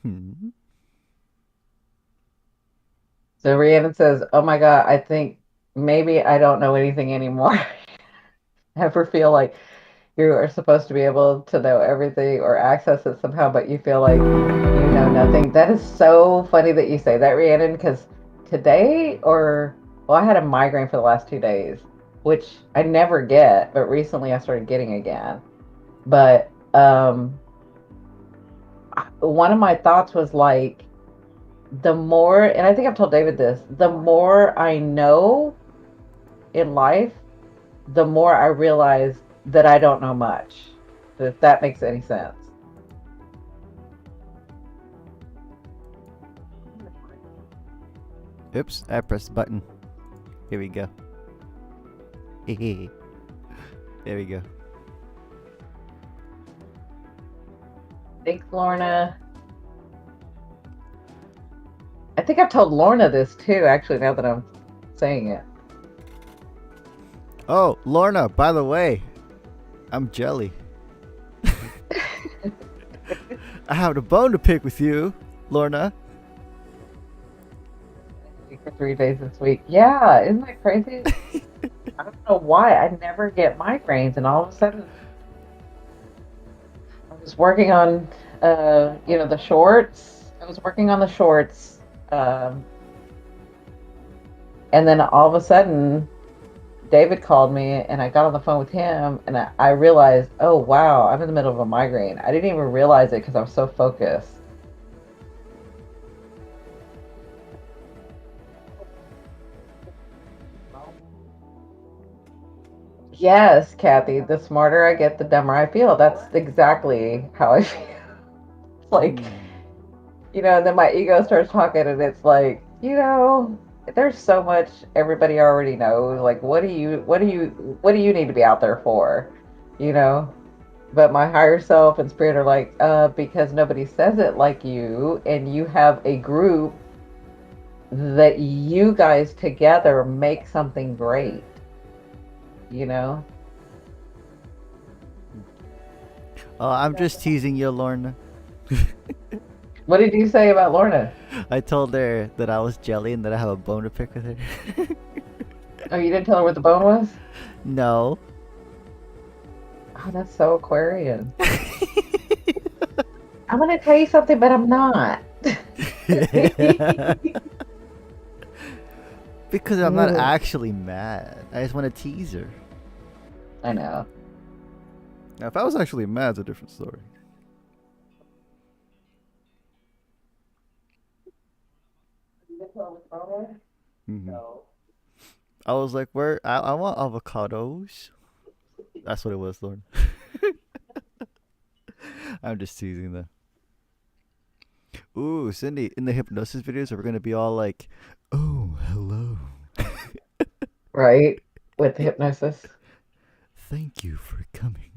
Hmm. So Rhiannon says, "Oh my God, I think maybe I don't know anything anymore." Ever feel like you are supposed to be able to know everything or access it somehow, but you feel like you know nothing? That is so funny that you say that, Rhiannon, because today, well, I had a migraine for the last 2 days, which I never get, but recently I started getting again. But one of my thoughts was like, the more, and I think I've told David this, the more I know in life, the more I realize that I don't know much. If that makes any sense. Oops, I pressed the button. Here we go. There we go. Thanks, Lorna. I think I've told Lorna this too, actually, now that I'm saying it. Oh, Lorna, by the way, I'm Jelly. I have a bone to pick with you, Lorna. For 3 days this week. Yeah, isn't that crazy? I don't know why. I never get migraines, and all of a sudden, I was working on, the shorts. I was working on the shorts, um, and then all of a sudden, David called me and I got on the phone with him and I realized, oh wow, I'm in the middle of a migraine. I didn't even realize it because I was so focused. Yes, Kathy, the smarter I get, the dumber I feel. That's exactly how I feel. Like, Hmm. and then my ego starts talking and it's like, there's so much everybody already knows. Like, what do you need to be out there for? You know? But my higher self and spirit are like, because nobody says it like you, and you have a group that you guys together make something great, you know? Oh, I'm just teasing you, Lorna. What did you say about Lorna? I told her that I was Jelly and that I have a bone to pick with her. Oh, you didn't tell her what the bone was? No. Oh, that's so Aquarian. I'm gonna tell you something, but I'm not. Because I'm not Mm, actually mad. I just want to tease her. I know. Now, if I was actually mad, it's a different story. Hmm. I was like, where? I want avocados. That's what it was, Lord. I'm just teasing them. Ooh, Cindy, in the hypnosis videos, we're gonna be all like, "Oh, hello. Right? With hypnosis. Thank you for coming."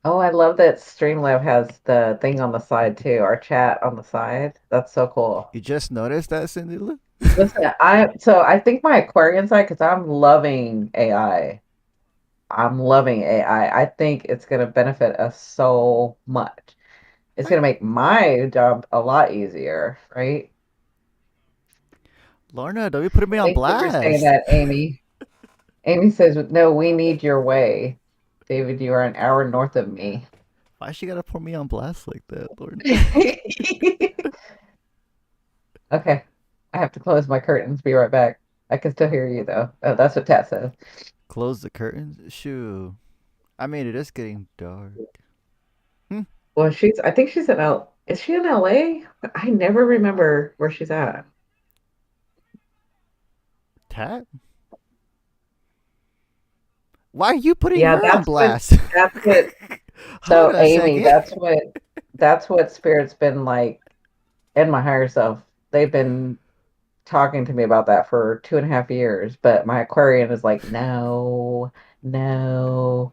Oh, I love that Streamlab has the thing on the side too, our chat on the side. That's so cool. You just noticed that, Cindy? Lou? Listen, I think my Aquarian side, because I'm loving AI. I'm loving AI. I think it's gonna benefit us so much. It's I, gonna make my job a lot easier, right? Lorna, don't be putting me on Thank you for saying blast. that, Amy. Amy says, "No, we need your way, David. You are an hour north of me." Why she gotta put me on blast like that, Lord? Okay, I have to close my curtains. Be right back. I can still hear you though. Oh, that's what Tat says. Close the curtains. Shoo. I mean, it is getting dark. Hmm. Well, I think she's in L. Is she in LA? I never remember where she's at. Tat? Why are you putting Yeah, her on blast? that's what. Hold So on a Amy, second. that's what Spirit's been like, and my higher self. They've been talking to me about that for 2.5 years, but my Aquarian is like, no, no.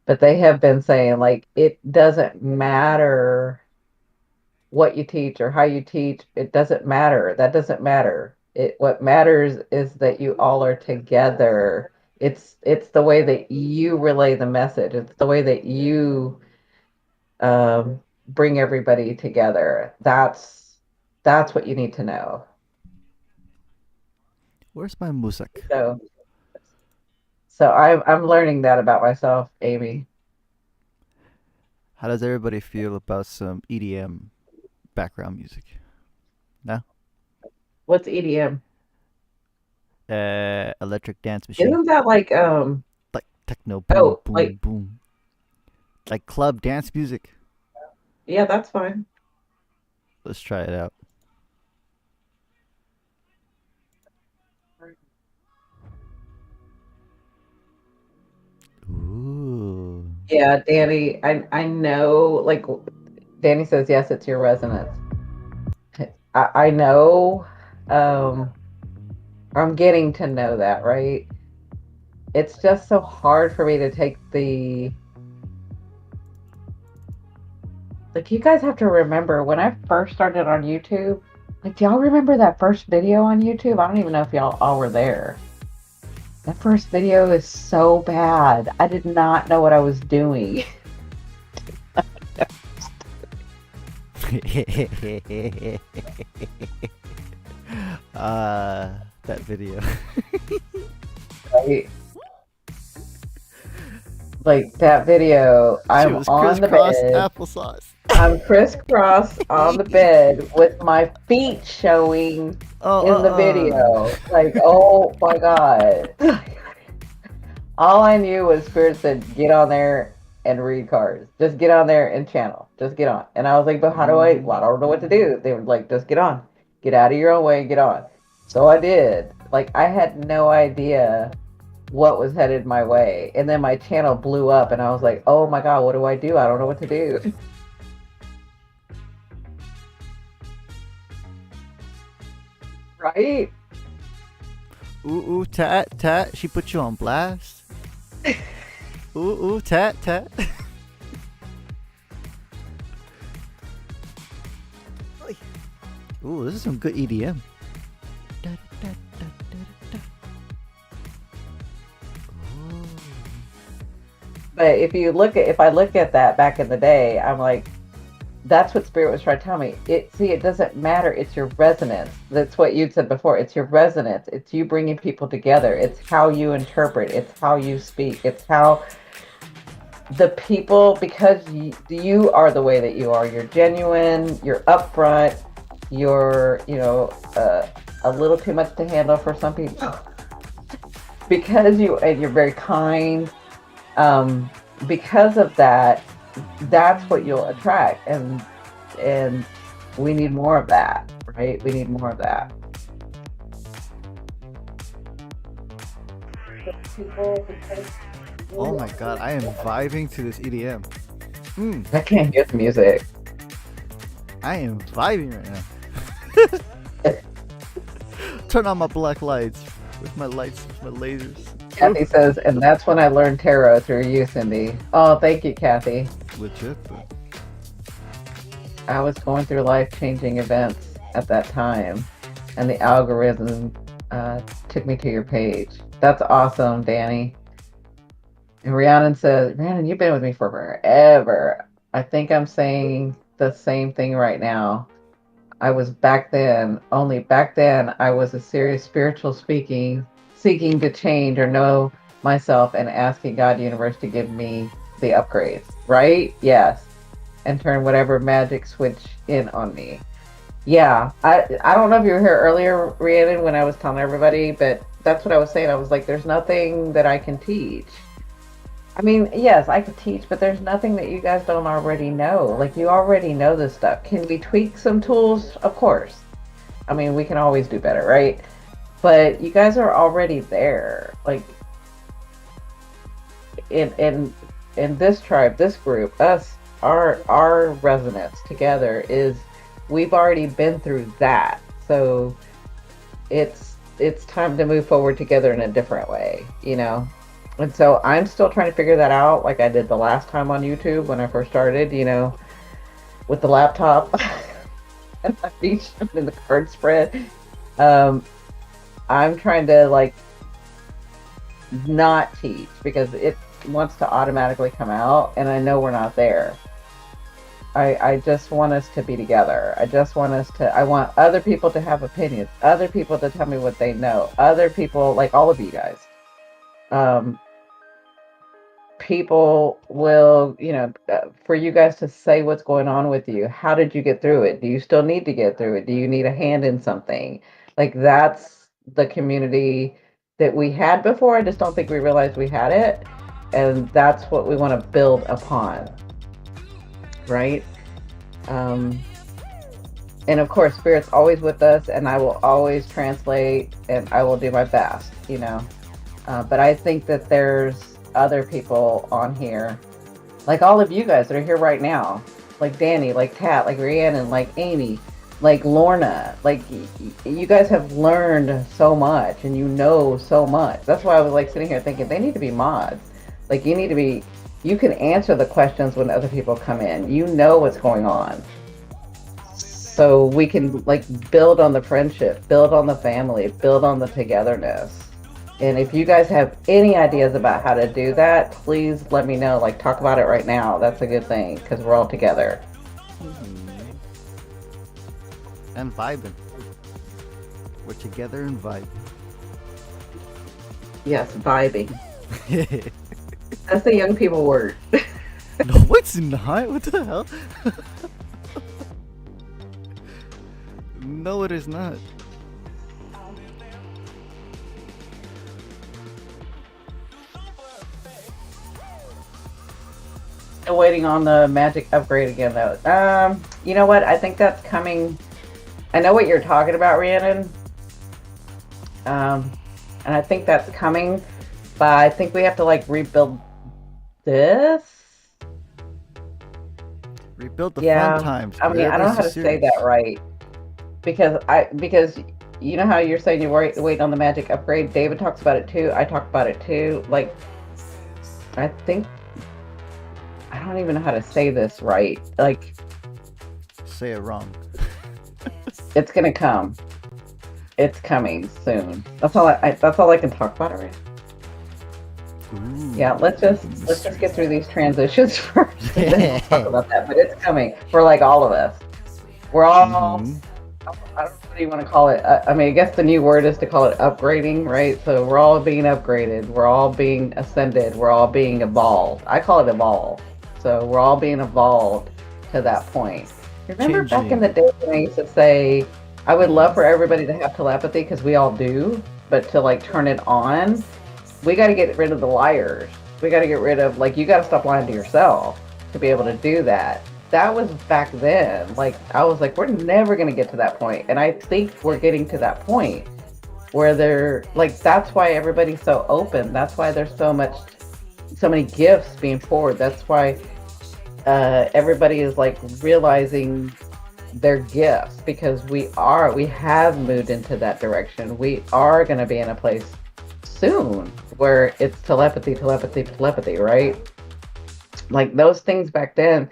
But they have been saying like it doesn't matter what you teach or how you teach. It doesn't matter. That doesn't matter. It what matters is that you all are together. It's the way that you relay the message. It's the way that you bring everybody together. That's what you need to know. Where's my music? So so I'm learning that about myself, Amy. How does everybody feel about some EDM background music? No? What's EDM? Electric dance machine. Isn't that like Like techno boom, oh like boom, boom. Like club dance music. yeah, that's fine. Let's try it out. Ooh. Yeah, Danny, I know like Danny says yes, it's your resonance. I know um I'm getting to know that, right? It's just so hard for me to take the like you guys have to remember when I first started on YouTube, like do y'all remember that first video on YouTube? I don't even know if y'all all were there. That first video is so bad. I did not know what I was doing. That video. Right? Like that video, She I'm was on the crisscross bed. applesauce. I'm crisscross on the bed with my feet showing Oh, in the video. Like, oh my God. All I knew was Spirit said, get on there and read cards. Just get on there and channel. Just get on. And I was like, but how do I? Well, I don't know what to do. They were like, just get on. Get out of your own way and get on. So I did. Like, I had no idea what was headed my way. And then my channel blew up and I was like, oh my God, what do I do? I don't know what to do. Right? Ooh, tat, tat. She put you on blast. Ooh, tat, tat. Ooh, this is some good EDM. Oh. But if I look at that back in the day, I'm like, that's what Spirit was trying to tell me. It doesn't matter. It's your resonance. That's what you'd said before. It's your resonance. It's you bringing people together. It's how you interpret. It's how you speak. It's how the people, because you are the way that you are. You're genuine. You're upfront. You're, a little too much to handle for some people. Because you're very kind. Because of that, that's what you'll attract, and we need more of that, right? We need more of that. Oh my god, I am vibing to this EDM. I can't hear the music. I am vibing right now. Turn on my black lights with my lasers. Kathy says, and that's when I learned tarot through you, Cindy. Oh, thank you, Kathy. Legit, but I was going through life-changing events at that time, and the algorithm took me to your page. That's awesome, Danny. And Rhiannon says, Rhiannon, you've been with me for forever. I think I'm saying the same thing right now. I was back then, only back then, I was a serious spiritual seeking to change or know myself and asking God universe to give me the upgrades, right? Yes. And turn whatever magic switch in on me. Yeah. I don't know if you were here earlier, Rhiannon, when I was telling everybody, but that's what I was saying. I was like, there's nothing that I can teach. I mean, yes, I could teach, but there's nothing that you guys don't already know. Like, you already know this stuff. Can we tweak some tools? Of course. I mean, we can always do better, right? But you guys are already there. Like, in this tribe, this group, us, our resonance together is we've already been through that. So it's time to move forward together in a different way, you know? And so I'm still trying to figure that out, like I did the last time on YouTube when I first started, you know, with the laptop and my feet in the card spread. I'm trying to like not teach because it wants to automatically come out, and I know we're not there. I just want us to be together. I want other people to have opinions, other people to tell me what they know, other people, like all of you guys. People will, you know, for you guys to say what's going on with you. How did you get through it? Do you still need to get through it? Do you need a hand in something? Like, that's the community that we had before. I just don't think we realized we had it. And that's what we want to build upon. Right? And of course, Spirit's always with us, and I will always translate, and I will do my best, you know. But I think that there's other people on here, like all of you guys that are here right now, like Danny, like Kat, like Rhiannon, like Amy, like Lorna, like you guys have learned so much and you know so much. That's why I was like sitting here thinking they need to be mods. Like, you need to be, you can answer the questions when other people come in. You know what's going on. So we can like build on the friendship, build on the family, build on the togetherness. And if you guys have any ideas about how to do that, please let me know. Like, talk about it right now. That's a good thing because we're all together. And vibing. We're together and vibing. Yes, vibing. That's the young people word. No, it's not. What the hell? No, it is not. Still waiting on the magic upgrade again, though. You know what? I think that's coming. I know what you're talking about, Rhiannon. And I think that's coming, but I think we have to like rebuild this. Rebuild the fun times. I mean, I don't know how to say that right, because you know how you're saying you wait on the magic upgrade. David talks about it too. I talk about it too. Like, I think. I don't even know how to say this right. Like, say it wrong. It's gonna come. It's coming soon. That's all I can talk about already. Ooh. Yeah, let's just get through these transitions first, and then we'll talk about that. But it's coming for like all of us. We're all. I don't know what you want to call it. I mean, I guess the new word is to call it upgrading, right? So we're all being upgraded. We're all being ascended. We're all being evolved. I call it evolve. So we're all being evolved to that point. Remember back in the day when I used to say, I would love for everybody to have telepathy because we all do, but to like turn it on, we got to get rid of the liars. We got to get rid of, like, you got to stop lying to yourself to be able to do that. That was back then. Like, I was like, we're never going to get to that point. And I think we're getting to that point where they're like, that's why everybody's so open. That's why there's so many gifts being poured. That's why everybody is like realizing their gifts, because we have moved into that direction. We are going to be in a place soon where it's telepathy, right? Like, those things back then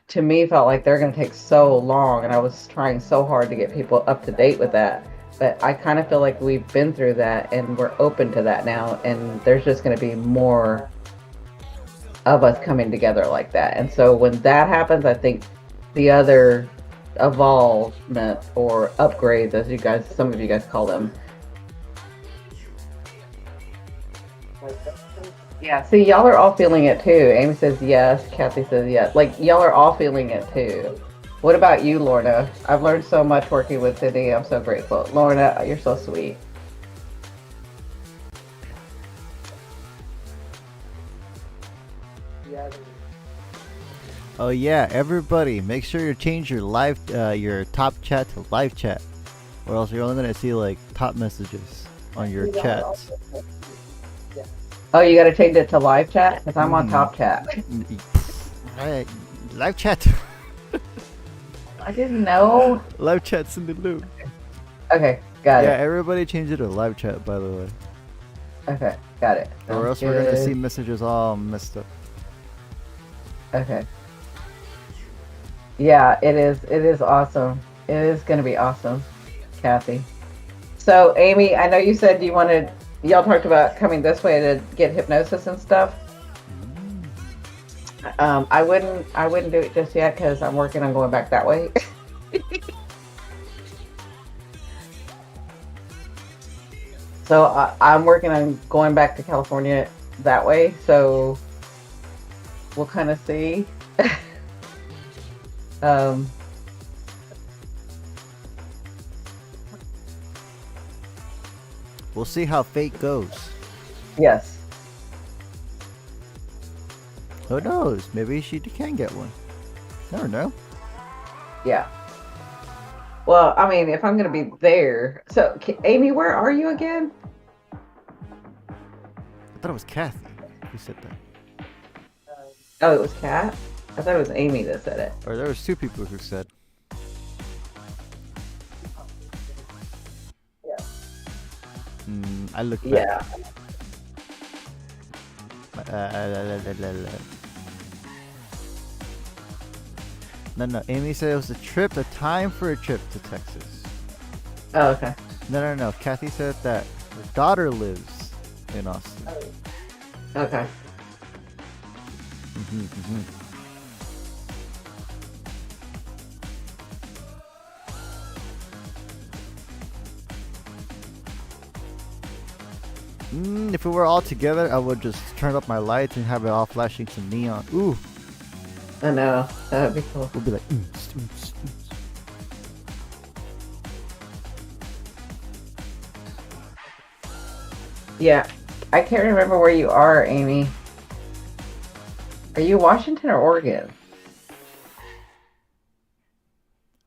to me felt like they're going to take so long, and I was trying so hard to get people up to date with that. But I kind of feel like we've been through that and we're open to that now, and there's just going to be more of us coming together like that. And so when that happens, I think the other evolvement or upgrades, as some of you guys call them. Yeah, see, y'all are all feeling it too. Amy says yes, Kathy says yes. Like, y'all are all feeling it too. What about you, Lorna? I've learned so much working with Sydney. I'm so grateful. Lorna, you're so sweet. Oh yeah, everybody, make sure you change your top chat to live chat, or else you're only gonna see like top messages on your chats. Oh, you gotta change it to live chat? Because I'm on Mhm. top chat. Alright, live chat. I didn't know. Live chat's in the loop. Okay, got Yeah, it. everybody change it to live chat, by the way, Okay, got it. or Sounds else we're gonna good. see messages all messed up. Okay. Yeah, it is. It is awesome. It is gonna be awesome, Kathy. So, Amy, I know you said you wanted. Y'all talked about coming this way to get hypnosis and stuff. I wouldn't. I wouldn't do it just yet because I'm working on going back that way. So I'm working on going back to California that way. So we'll kind of see. um, We'll see how fate goes. yes. Who knows? Maybe she can get one. Never know. Yeah. Well, I mean, if I'm gonna be there, so Amy, where are you again? I thought it was Kathy who said that. Oh, it was Kat. I thought it was Amy that said it. Or there was two people who said. I looked back. Yeah. No. Amy said it was a time for a trip to Texas. Oh, okay. No. Kathy said that her daughter lives in Austin. Okay. Mhm. If we were all together, I would just turn up my lights and have it all flashing some neon. Ooh, I know. That'd be cool. we'll be like. Yeah. I can't remember where you are, Amy. Are you Washington or Oregon?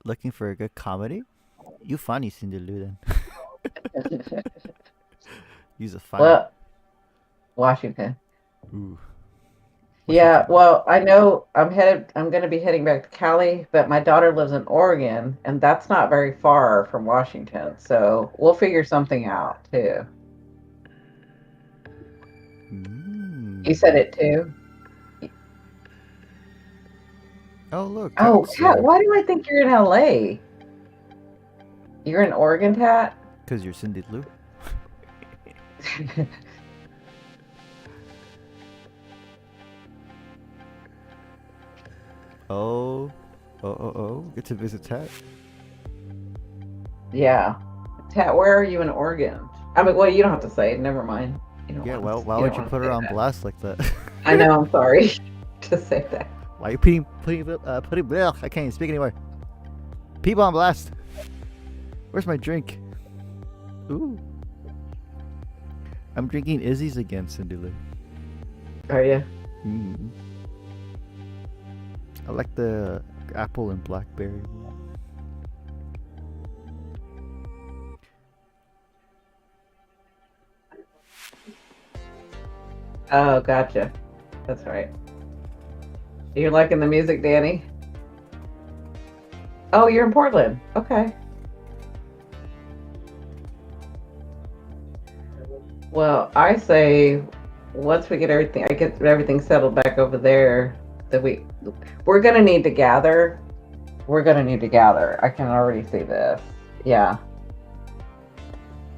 Looking for a good comedy? You funny, Cindy Lou, then. You's a funny. Well, Washington. Ooh. Yeah, Washington. well, I know I'm going to be heading back to Cali, but my daughter lives in Oregon, and that's not very far from Washington. So we'll figure something out too. You said it too. Oh, look. Oh, Cat's Kat, there. why do I think you're in LA? You're in Oregon, Kat? Because you're Cindy Lou. Oh. Get to visit Tat. Yeah. Kat, where are you in Oregon? I mean, well, you don't have to say it. Never mind. You don't Yeah, want well, to- why you would don't you want put to her say on that. blast like that? I know. I'm sorry to say that. Why are you putting ugh, I can't even speak anymore. People on blast. Where's my drink? Ooh. I'm drinking Izzy's again, Cindy Lou. Are you? I like the apple and blackberry. Oh, gotcha. That's right. You're liking the music, Danny? Oh, you're in Portland. Okay. Well, I say once we get everything, I get everything settled back over there, that we're gonna need to gather. We're gonna need to gather. I can already see this. Yeah.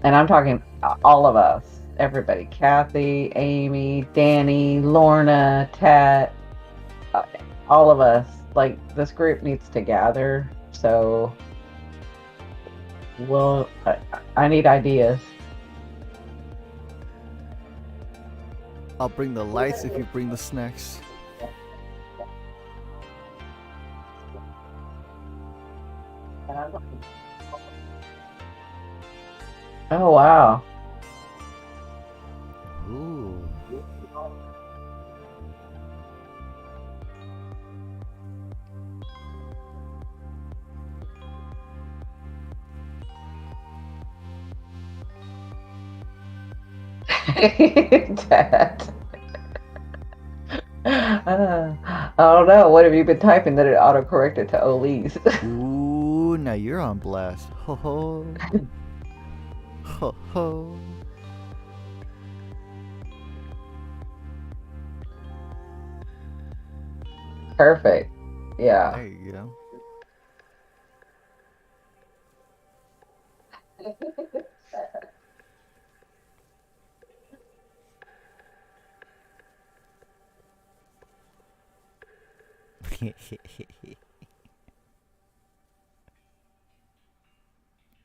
And I'm talking all of us, everybody, Kathy, Amy, Danny, Lorna, Tat, uh, all of us. Like this group needs to gather. So, well, I need ideas. I'll bring the lights if you bring the snacks. Oh wow. Ooh. Dad. I don't know. What have you been typing that it autocorrected to Elise? Ooh, now you're on blast. Ho ho. Ho ho. Perfect. Yeah. There you go.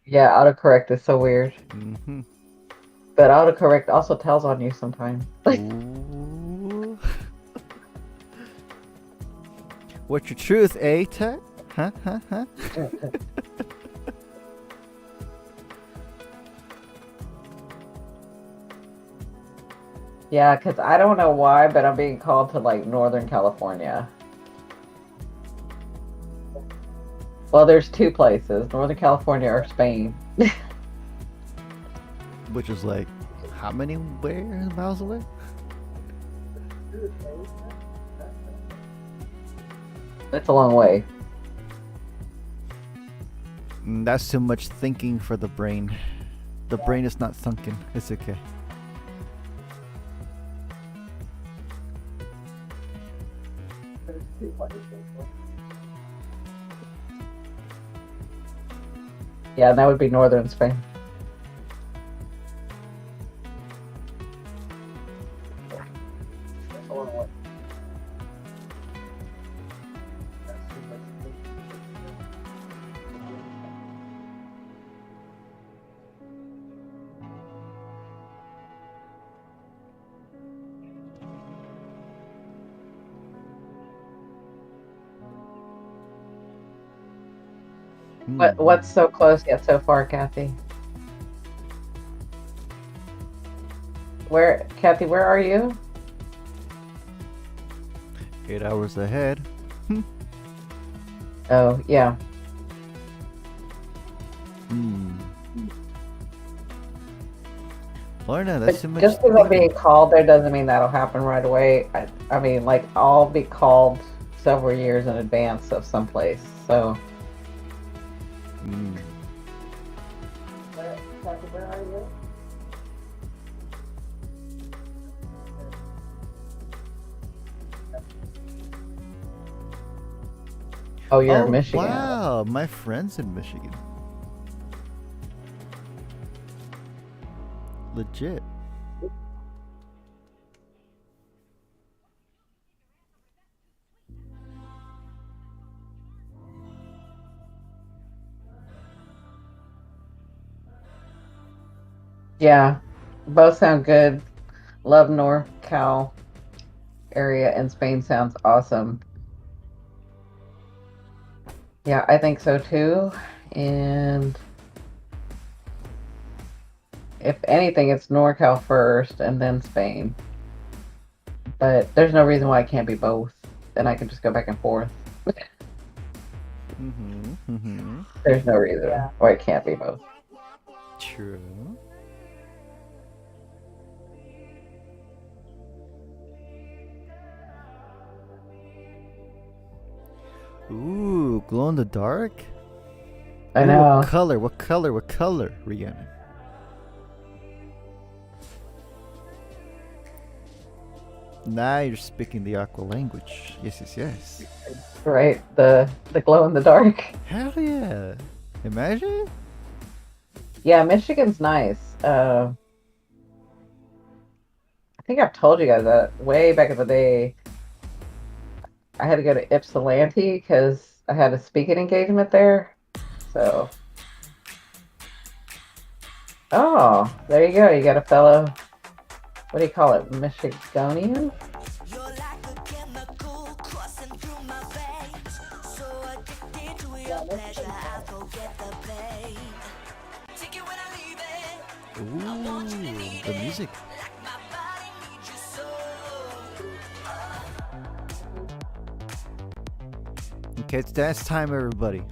Yeah, autocorrect is so weird. Mm-hmm. But autocorrect also tells on you sometimes. Ooh. What's your truth, eh, Tech? Huh? Huh? Huh? Yeah, because I don't know why, but I'm being called to like Northern California. Well, there's two places, Northern California or Spain. Which is like, how many miles away? It's a long way. That's too much thinking for the brain. The brain is not sunken. It's okay. Yeah, that would be Northern Spain. What's so close yet so far, Kathy? Kathy, where are you? 8 hours ahead. Oh, yeah. Lorna, that's too much. Just because I'm being called there doesn't mean that'll happen right away. I mean, like, I'll be called several years in advance of someplace, so. Where are you? Oh, you're in Michigan. Wow, my friend's in Michigan. Legit. Yeah, both sound good. Love NorCal area in Spain sounds awesome. Yeah, I think so too. And if anything, it's NorCal first and then Spain. But there's no reason why it can't be both. And I can just go back and forth. There's no reason why it can't be both. True. Ooh, glow in the dark? I know. What color? What color? What color, Rihanna? Now you're speaking the aqua language. Yes, yes, yes. Right, the glow in the dark. Hell yeah. Imagine? Yeah, Michigan's nice. I think I've told you guys that way back in the day. I had to go to Ypsilanti because I had a speaking engagement there. So. Oh, there you go. You got a fellow, what do you call it, Michigonian? Ooh, the music. Okay, it's dance time, everybody.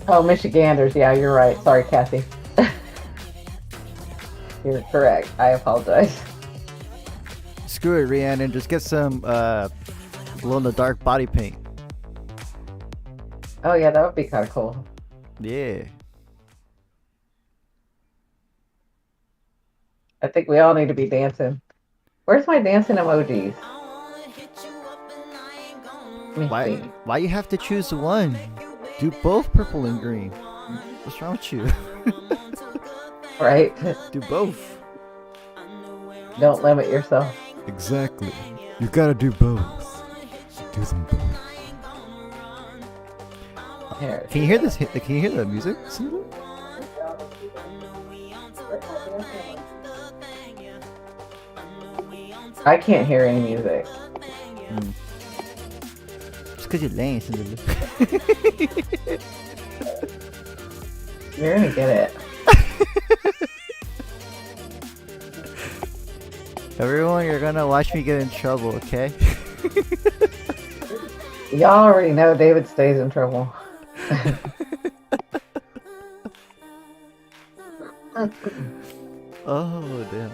Oh, Michiganders. Yeah, you're right. Sorry, Kathy. You're correct. I apologize. Screw it, Rhiannon. Just get some glow in the dark body paint. Oh yeah, that would be kind of cool. Yeah. I think we all need to be dancing. Where's my dancing emojis? Let me Why? see. Why you have to choose one? Do both purple and green. What's wrong with you? Right? Do both. Don't limit yourself. Exactly. You gotta do both. Do them both. Here. Can you hear this? Can you hear the music? I can't hear any music. Just because you're lame, Cinderella. You're gonna get it. Everyone, you're gonna watch me get in trouble, okay? Y'all already know David stays in trouble. Oh, damn.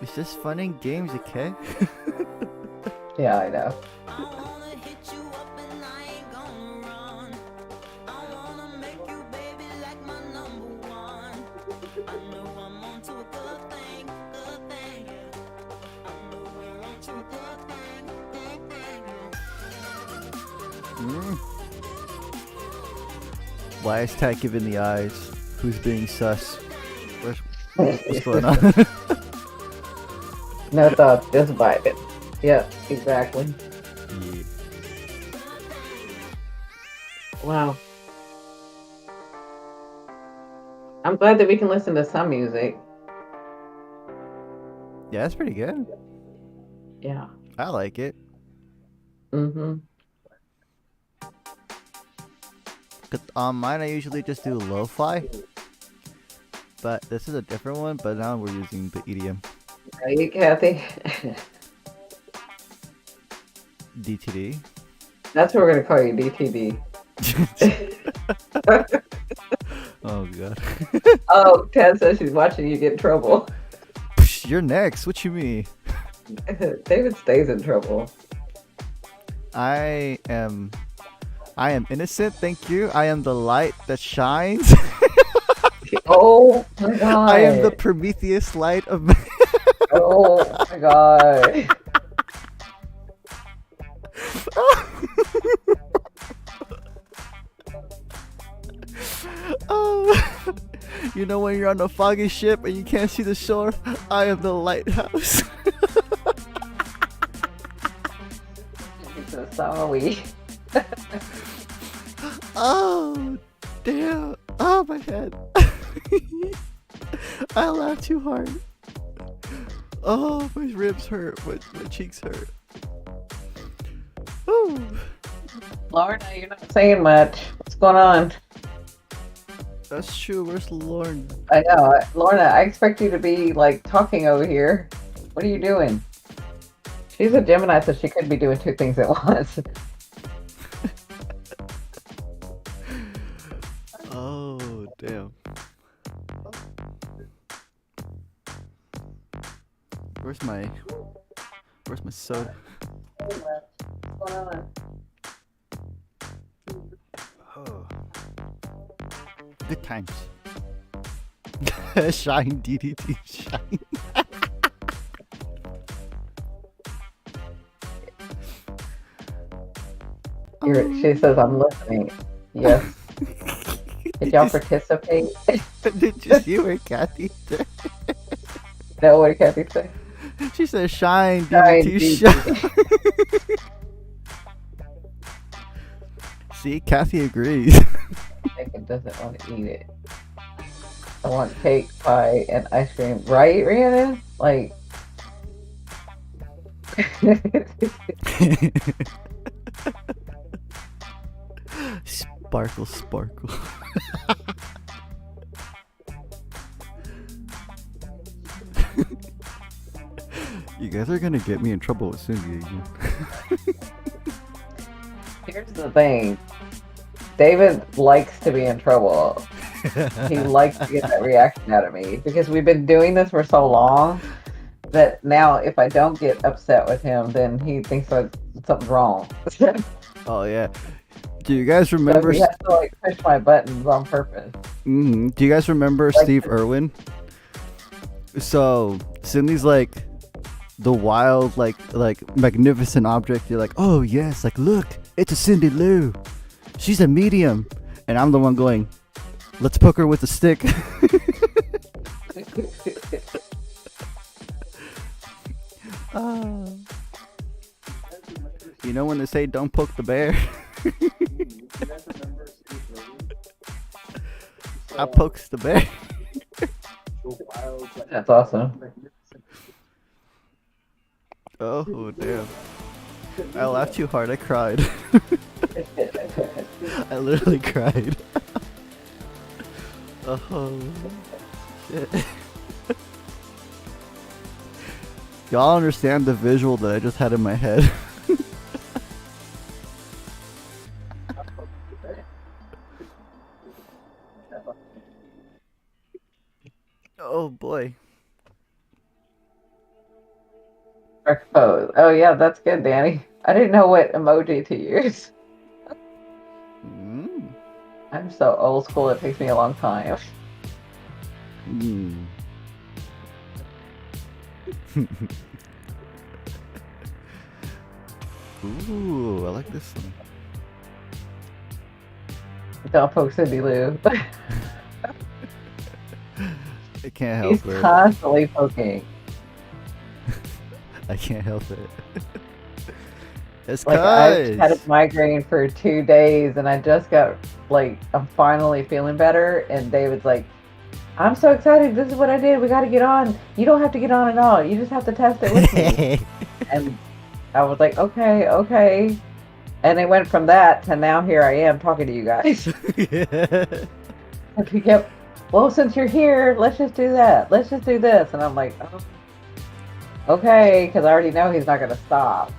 It's just fun and games, okay? Yeah, I know. Why is Tat giving the eyes? Who's being sus? What's going on? No thoughts, just vibing. Yep, exactly. Yeah. Wow. I'm glad that we can listen to some music. Yeah, that's pretty good. Yeah. I like it. Mm-hmm. Cause on mine, I usually just do lo-fi. But this is a different one, but now we're using the EDM. Are you, Kathy? DTD. That's what we're gonna call you, DTD. Oh, God. Oh, Ted says she's watching you get in trouble. You're next. What you mean? David stays in trouble. I am innocent, thank you. I am the light that shines. Oh my god. I am the Prometheus light of Oh my god. Oh, you know when you're on a foggy ship and you can't see the shore? I am the lighthouse. So sorry. Oh, damn. Oh, my head. I laughed too hard. Oh, my ribs hurt. My cheeks hurt. Oh. Lorna, you're not saying much. What's going on? That's true. Where's Lauren? I know. Lorna, I expect you to be like talking over here. What are you doing? She's a Gemini, so she could be doing two things at once. Oh, damn. Where's my soda? What's going on? Oh. Good times. Shine, DDT, shine. She says, I'm listening. Yes. Did y'all participate? Did you see where Kathy said? No, what did Kathy say? She said, shine, Shine, DDT, shine. See, Kathy agrees. Megan doesn't want to eat it. I want cake, pie, and ice cream. Right, Rhiannon? Like... Sparkle, sparkle. You guys are gonna get me in trouble with Cindy again. the thing. David likes to be in trouble. He likes to get that reaction out of me because we've been doing this for so long that now if I don't get upset with him, then he thinks that something's wrong. So Oh yeah. Do you guys remember? he has to like push my buttons on purpose. Do you guys remember Like- Steve Irwin? So Cindy's like the wild, like magnificent object. You're like, oh yes, like look, it's a Cindy Lou. She's a medium, and I'm the one going, let's poke her with a stick. Ah. You know when they say don't poke the bear? I pokes the bear. That's awesome. Oh damn. I laughed too hard, I cried. I literally cried. Oh shit. Y'all understand the visual that I just had in my head? Oh boy. Correct pose. Oh yeah, that's good, Danny. I didn't know what emoji to use. Mm. I'm so old school. It takes me a long time. Mm. Ooh, I like this one. Don't poke Cindy Lou. I can't He's help it. constantly poking. I can't help it. It's Like I've had a cuz. migraine for 2 days, and I just got like I'm finally feeling better. And David's like, "I'm so excited! This is what I did. We got to get on. You don't have to get on at all. You just have to test it with me." And I was like, "Okay, okay." And it went from that to now here I am talking to you guys. And he kept, well, since you're here, let's just do that. Let's just do this. And I'm like, oh, okay, because I already know he's not going to stop.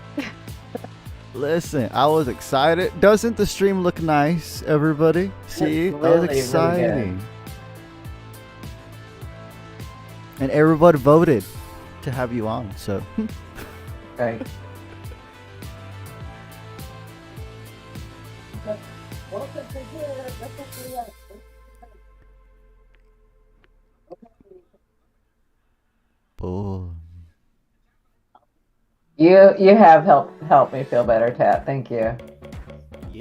Listen, I was excited. Doesn't the stream look nice, everybody? See, It's that was really, really exciting. And everybody voted to have you on, so. Okay. Boy. You have helped me feel better, Tat. Thank you.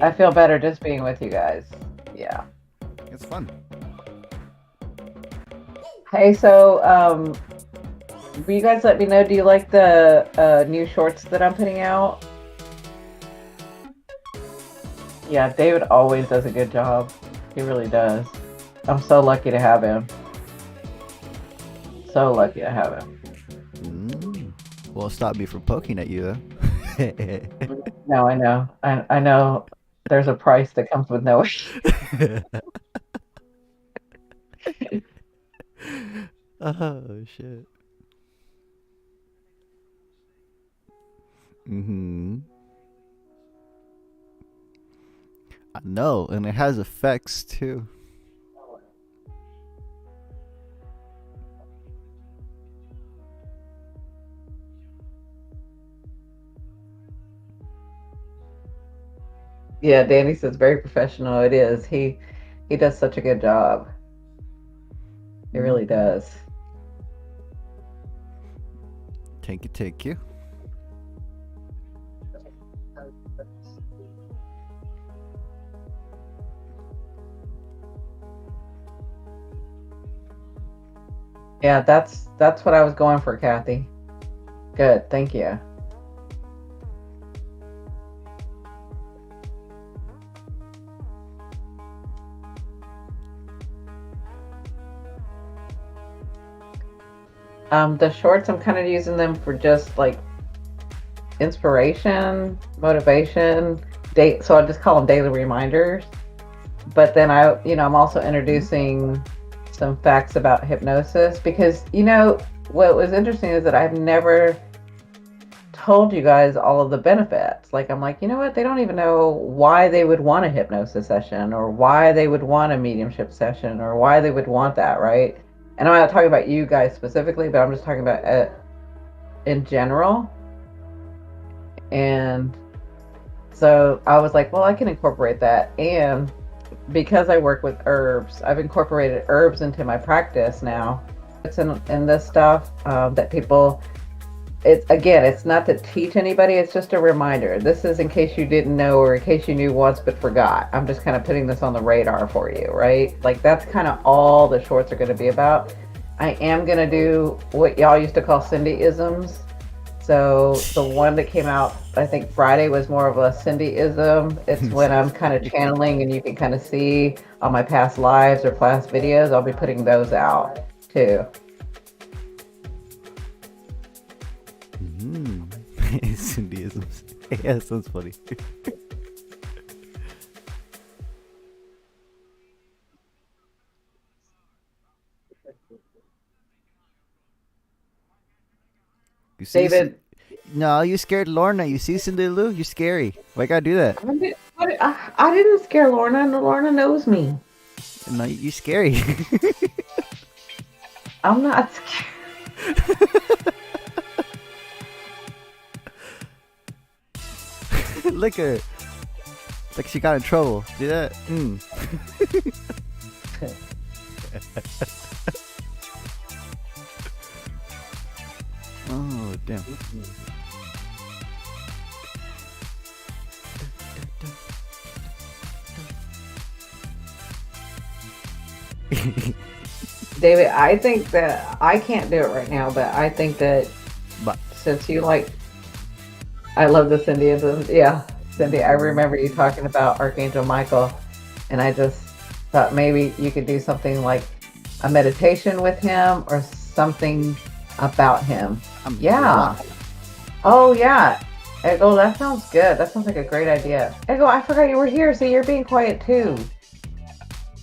I feel better just being with you guys. Yeah. It's fun. Hey, so will you guys let me know? Do you like the new shorts that I'm putting out? Yeah, David always does a good job. He really does. I'm so lucky to have him. So lucky to have him. Well, stop me from poking at you, though. No, I know. I know. There's a price that comes with knowing. Oh shit. I know, and it has effects too. Yeah, Danny says very professional. It is. He does such a good job. He really does. Thank you. Yeah, that's what I was going for, Kathy. Good, thank you. The shorts, I'm kind of using them for just like inspiration, motivation, date. So I just call them daily reminders. But then I'm also introducing some facts about hypnosis because what was interesting is that I've never told you guys all of the benefits. Like, I'm like, you know what? They don't even know why they would want a hypnosis session or why they would want a mediumship session or why they would want that, right? And I'm not talking about you guys specifically, but I'm just talking about in general. And so I was like, well, I can incorporate that. And because I work with herbs, I've incorporated herbs into my practice now. It's in this stuff that people, it's not to teach anybody, it's just a reminder. This is in case you didn't know or in case you knew once but forgot. I'm just kind of putting this on the radar for you, right? Like that's kind of all the shorts are going to be about. I am going to do what y'all used to call Cindy-isms. So the one that came out, I think Friday, was more of a Cindy-ism. It's when I'm kind of channeling, and you can kind of see on my past lives or past videos, I'll be putting those out too. Cindyisms. Yeah, that sounds funny. You see, David, no, you scared Lorna. You see, Cindy Lou, you're scary. Why you gotta do that? I didn't scare Lorna, and Lorna knows me. No, you're scary. I'm not scared. Look at her. Like she got in trouble. See that? Oh, damn. David, I think that I can't do it right now, but I think that But since you like, I love the Cindyisms. Yeah, Cindy, I remember you talking about Archangel Michael, and I just thought maybe you could do something like a meditation with him or something about him. Yeah. Oh, yeah. Ego, that sounds good. That sounds like a great idea. Ego, I forgot you were here. See, you're being quiet too.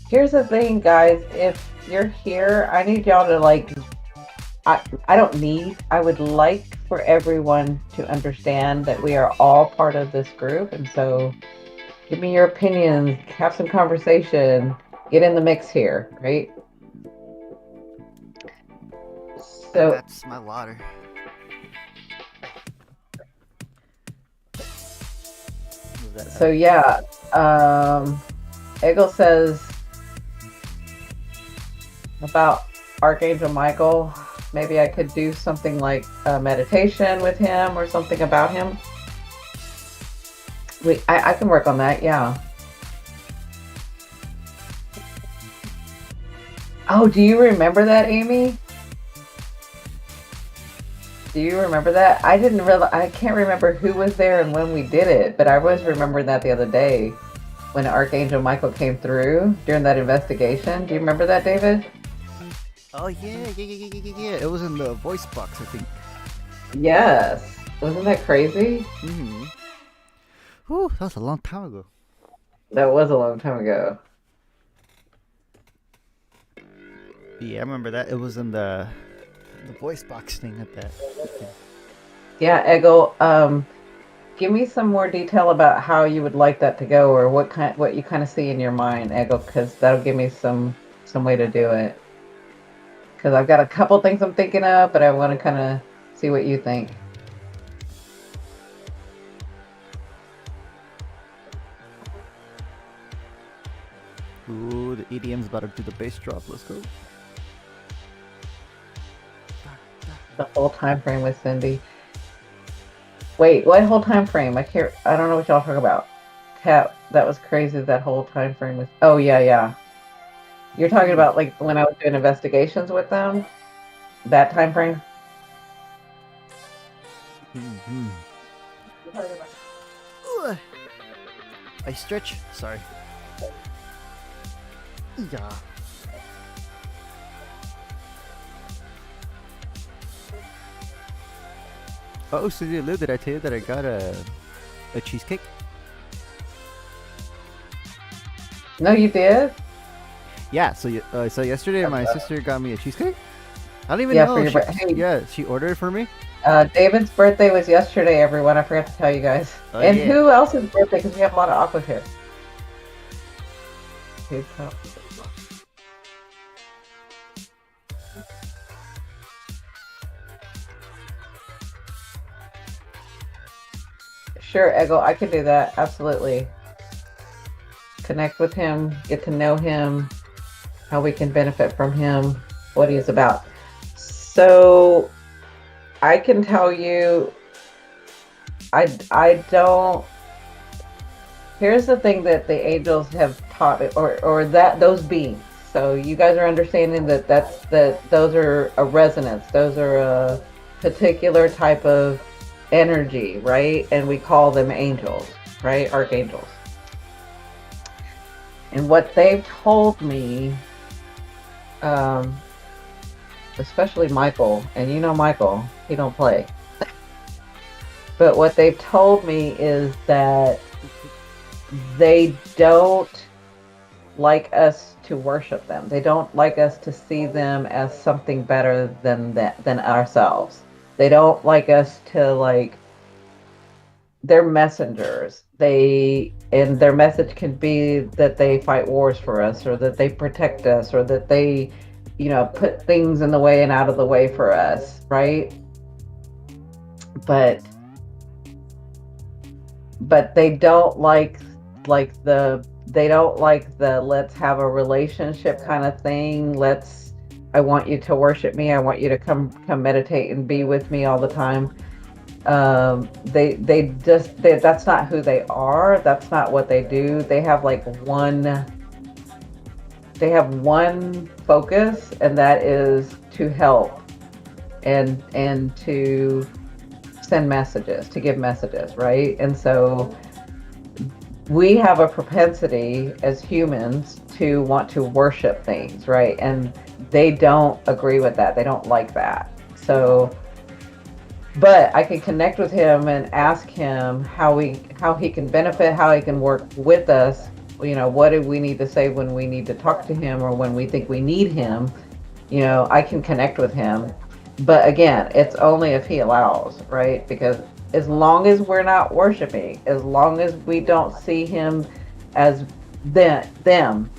Here's the thing, guys. If you're here, I need y'all to like, I would like for everyone to understand that we are all part of this group. And so give me your opinions, have some conversation, get in the mix here, right? So that's my water. So yeah, Egel says about Archangel Michael, maybe I could do something like a meditation with him or something about him. I can work on that, yeah. Oh, do you remember that, Amy? Do you remember that? I didn't realize, I can't remember who was there and when we did it, but I was remembering that the other day when Archangel Michael came through during that investigation. Do you remember that, David? Oh yeah. It was in the voice box, I think. Yes. Wasn't that crazy? Mm-hmm. Whew, that was a long time ago. That was a long time ago. Yeah, I remember that. It was in the voice box thing at that. Yeah, Egel, give me some more detail about how you would like that to go, or what you kind of see in your mind, Egel, because that'll give me some way to do it. Because I've got a couple things I'm thinking of, but I want to kind of see what you think. Ooh, the EDM's about to do the bass drop. Let's go. The whole time frame with Cindy. Wait, what whole time frame? I don't know what y'all talking about. That was crazy. That whole time frame with. Oh yeah. You're talking about like when I was doing investigations with them. That time frame. Mm-hmm. I stretch. Sorry. Yeah. Oh, Cindy Lou, did I tell you that I got a cheesecake? No, you did? Yeah, so yesterday my sister got me a cheesecake. I don't even Yeah, know. for your She ordered it for me, David's birthday was yesterday, everyone. I forgot to tell you guys. Oh And yeah. who else's birthday? Because we have a lot of Aquas here. Sure, Ego, I can do that. Absolutely. Connect with him, get to know him, how we can benefit from him, what he's about. So I can tell you, I don't. Here's the thing that the angels have taught me, or that those beings. So you guys are understanding that those are a resonance. Those are a particular type of energy, right? And we call them angels, right? Archangels. And what they've told me, um, especially Michael, and you know Michael, he don't play. But what they've told me is that they don't like us to worship them. They don't like us to see them as something better than ourselves. They don't like us to like they're messengers. And their message can be that they fight wars for us or that they protect us or that they, put things in the way and out of the way for us, right? But they don't like the let's have a relationship kind of thing. I want you to worship me. I want you to come meditate and be with me all the time. That's not who they are. That's not what they do. They have one focus, and that is to help and to send messages, to give messages, right? And so we have a propensity as humans to want to worship things, right? And they don't agree with that. They don't like that. So, but I can connect with him and ask him how he can benefit, how he can work with us. What do we need to say when we need to talk to him or when we think we need him? I can connect with him. But again, it's only if he allows, right? Because as long as we're not worshiping, as long as we don't see him as that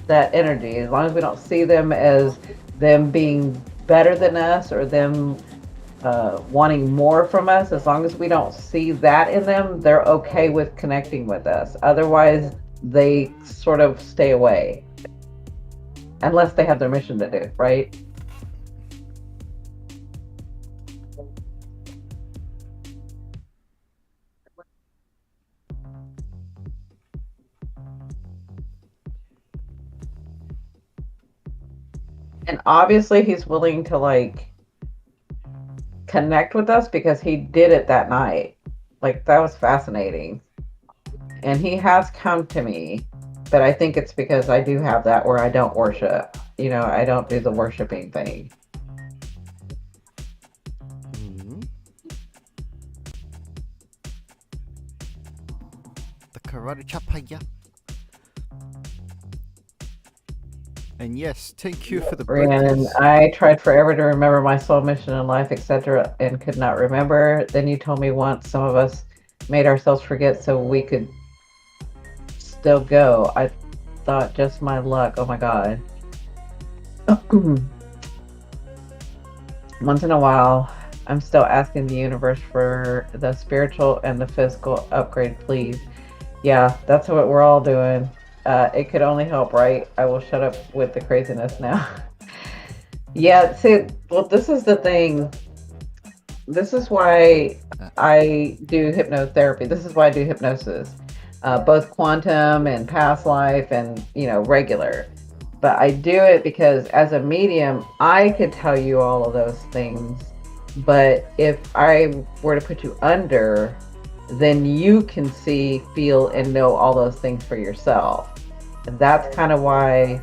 energy, as long as we don't see them as them being better than us or them wanting more from us, as long as we don't see that in them, they're okay with connecting with us. Otherwise, they sort of stay away unless they have their mission to do, right? And obviously, he's willing to like connect with us because he did it that night. Like, that was fascinating. And he has come to me, but I think it's because I do have that where I don't worship. I don't do the worshiping thing. Mhm. The karate chapaya. And yes, thank you for the And birthdays. I tried forever to remember my soul mission in life, etc., and could not remember. Then you told me once some of us made ourselves forget so we could still go. I thought just my luck. Oh my God. Once in a while, I'm still asking the universe for the spiritual and the physical upgrade, please. Yeah, that's what we're all doing. It could only help, right? I will shut up with the craziness now. Yeah, see, well, this is the thing. This is why Uh, I do hypnotherapy. This is why I do hypnosis, both quantum and past life and, regular. But I do it because as a medium, I could tell you all of those things. But if I were to put you under, then you can see, feel, and know all those things for yourself. And that's kind of why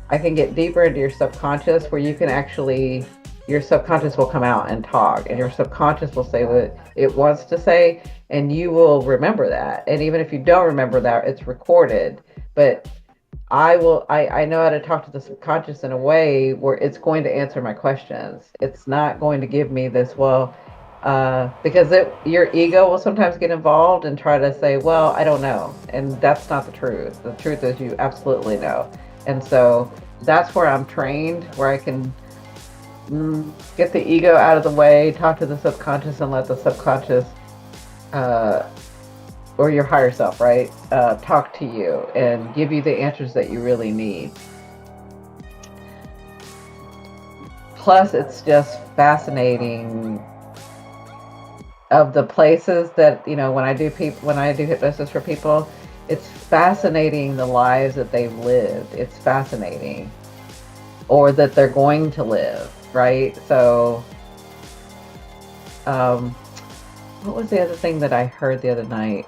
I can get deeper into your subconscious where you can actually, your subconscious will come out and talk, and your subconscious will say what it wants to say, and you will remember that. And even if you don't remember that, it's recorded. But I know how to talk to the subconscious in a way where it's going to answer my questions. It's not going to give me this, well, Because your ego will sometimes get involved and try to say, well, I don't know. And that's not the truth. The truth is you absolutely know. And so that's where I'm trained, where I can get the ego out of the way, talk to the subconscious, and let the subconscious, or your higher self, right, talk to you and give you the answers that you really need. Plus, it's just fascinating of the places that, when I do hypnosis for people, it's fascinating the lives that they've lived. It's fascinating, or that they're going to live, right? So what was the other thing that I heard the other night?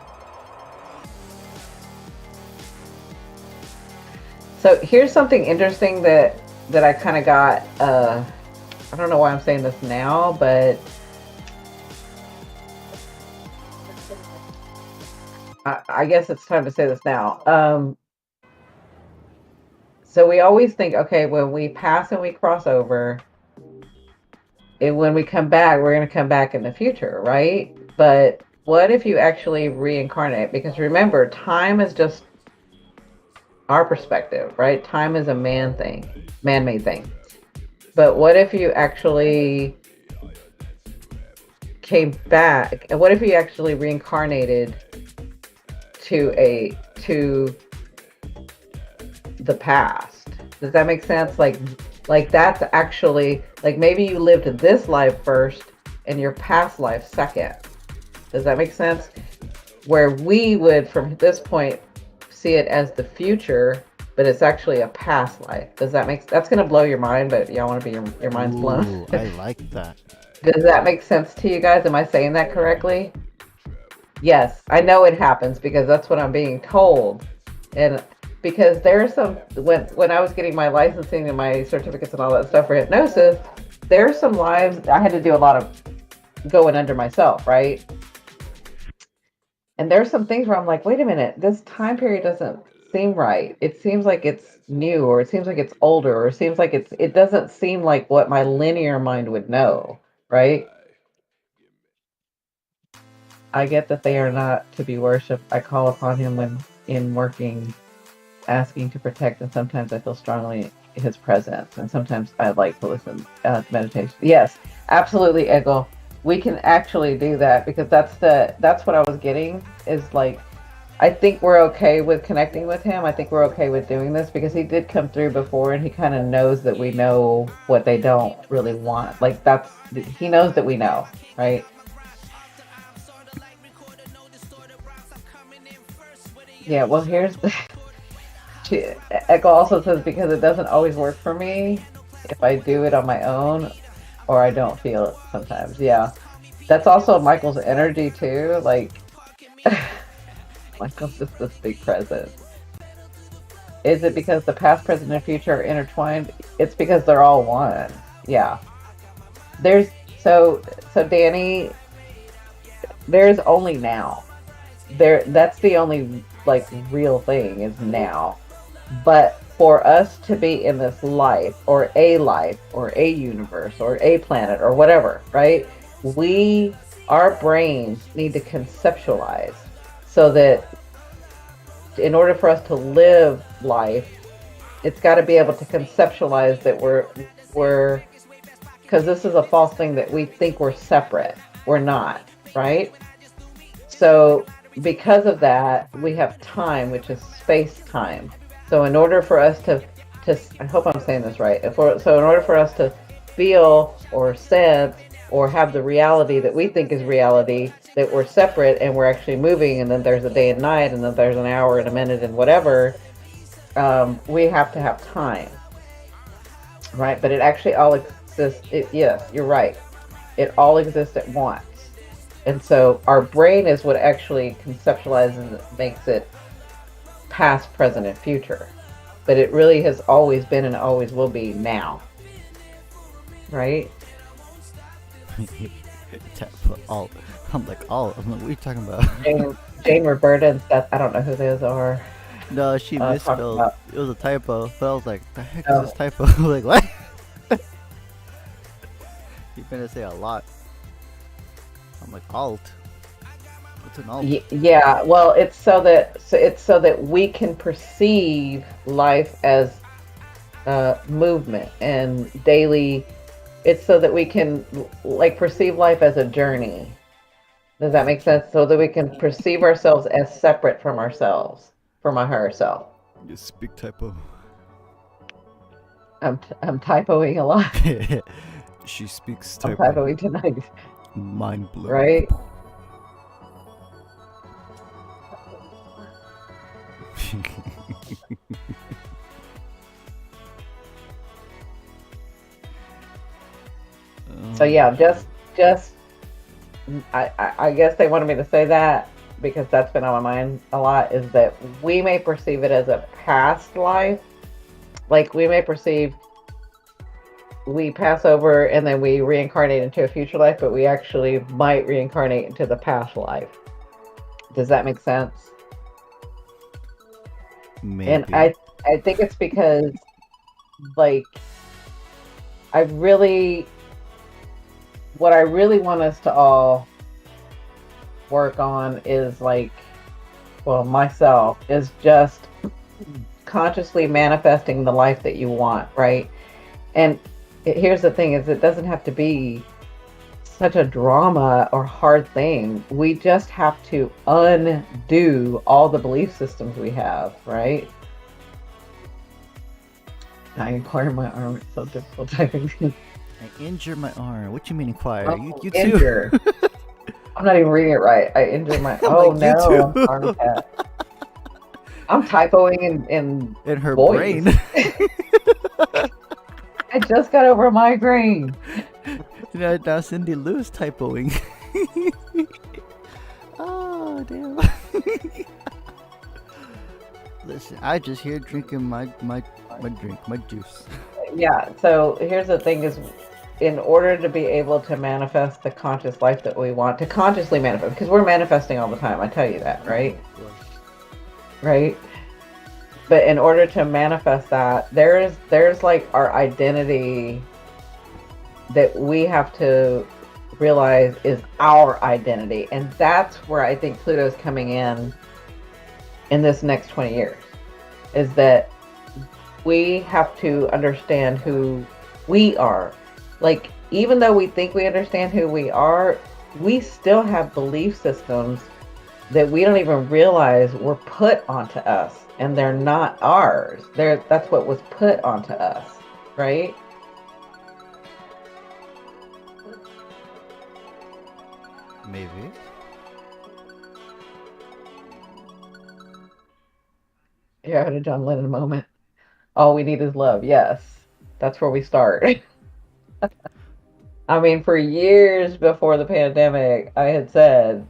So here's something interesting that I kind of got. I don't know why I'm saying this now, but I guess it's time to say this now. So we always think, okay, when we pass and we cross over, and when we come back, we're going to come back in the future, right? But what if you actually reincarnate? Because remember, time is just our perspective, right? Time is a man-made thing. But what if you actually came back? And what if you actually reincarnated to the past? Does that make sense? Like that's actually, like, maybe you lived this life first and your past life second. Does that make sense? Where we would, from this point, see it as the future, but it's actually a past life. Does that make? That's gonna blow your mind, but y'all want to be your mind's blown. Ooh, I like that. Does that make sense to you guys? Am I saying that correctly? Yes, I know it happens because that's what I'm being told, and because there's some, when I was getting my licensing and my certificates and all that stuff for hypnosis, there's some lives I had to do a lot of going under myself, right? And there's some things where I'm like, wait a minute, this time period doesn't seem right. It seems like it's new, or it seems like it's older, or it seems like it doesn't seem like what my linear mind would know, right? I get that they are not to be worshipped. I call upon him when in working, asking to protect, and sometimes I feel strongly his presence, and sometimes I like to listen to meditation. Yes, absolutely, Eggle. We can actually do that, because that's what I was getting, is like, I think we're okay with connecting with him. I think we're okay with doing this because he did come through before, and he kind of knows that we know what they don't really want. Like, he knows that we know, right? Yeah, well, here's the. Echo also says, because it doesn't always work for me if I do it on my own, or I don't feel it sometimes. Yeah, that's also Michael's energy too. Like, Michael's just this big present. Is it because the past, present, and future are intertwined? It's because they're all one. Yeah. So Danny, there's only now. That's the only, like, real thing is now. But for us to be in this life, or a universe, or a planet, or whatever, right? Our brains need to conceptualize, so that in order for us to live life, it's got to be able to conceptualize that we're, because this is a false thing that we think we're separate. We're not, right? So because of that, we have time, which is space-time. So in order for us to I hope I'm saying this right. So in order for us to feel or sense or have the reality that we think is reality, that we're separate and we're actually moving, and then there's a day and night, and then there's an hour and a minute and whatever, we have to have time, right? But it actually all exists. Yes, you're right. It all exists at once. And so our brain is what actually conceptualizes it, makes it past, present, and future. But it really has always been and always will be now. Right? all. I'm like, all. I'm like, what are you talking about? Jane, Roberta, and Seth. I don't know who those are. No, she misspelled. It was a typo. But I was like, the heck is this typo? I'm like, what? You're gonna say a lot. I'm like, alt? What's an alt? Yeah, well, it's so that we can perceive life as movement and daily. It's so that we can like perceive life as a journey. Does that make sense? So that we can perceive ourselves as separate from ourselves, from our higher self. Yes, big typo. I'm typoing a lot. She speaks I'm typo. typoing tonight, Mind blown. right? So yeah, just I guess they wanted me to say that because that's been on my mind a lot. Is that we may perceive it as a past life, like we may perceive we pass over and then we reincarnate into a future life, but we actually might reincarnate into the past life. Does that make sense? Maybe. And I think it's because like I really what I really want us to all work on is like, well, myself is just consciously manifesting the life that you want, right? And here's the thing is it doesn't have to be such a drama or hard thing. We just have to undo all the belief systems we have, right? I inquire my arm, it's so difficult typing. I injured my arm. What you mean inquire? Oh, You too. injure. I'm not even reading it right. I injured my. I'm Oh like, you no, too. arm cat. I'm typoing in In her voice. brain. I just got over a migraine. Now Cindy Lou's typoing. Oh damn. Listen, I just here drinking my drink, my juice. Yeah. So here's the thing: is in order to be able to manifest the conscious life that we want, to consciously manifest, because we're manifesting all the time. I tell you that, right? Right. But in order to manifest that, there's like our identity that we have to realize is our identity, and that's where I think Pluto's coming in this next 20 years. Is that we have to understand who we are. Like, even though we think we understand who we are, we still have belief systems that we don't even realize were put onto us, and they're not ours. That's what was put onto us, right? Maybe. Yeah, I had a John Lennon moment. All we need is love. Yes, that's where we start. I mean, for years before the pandemic, I had said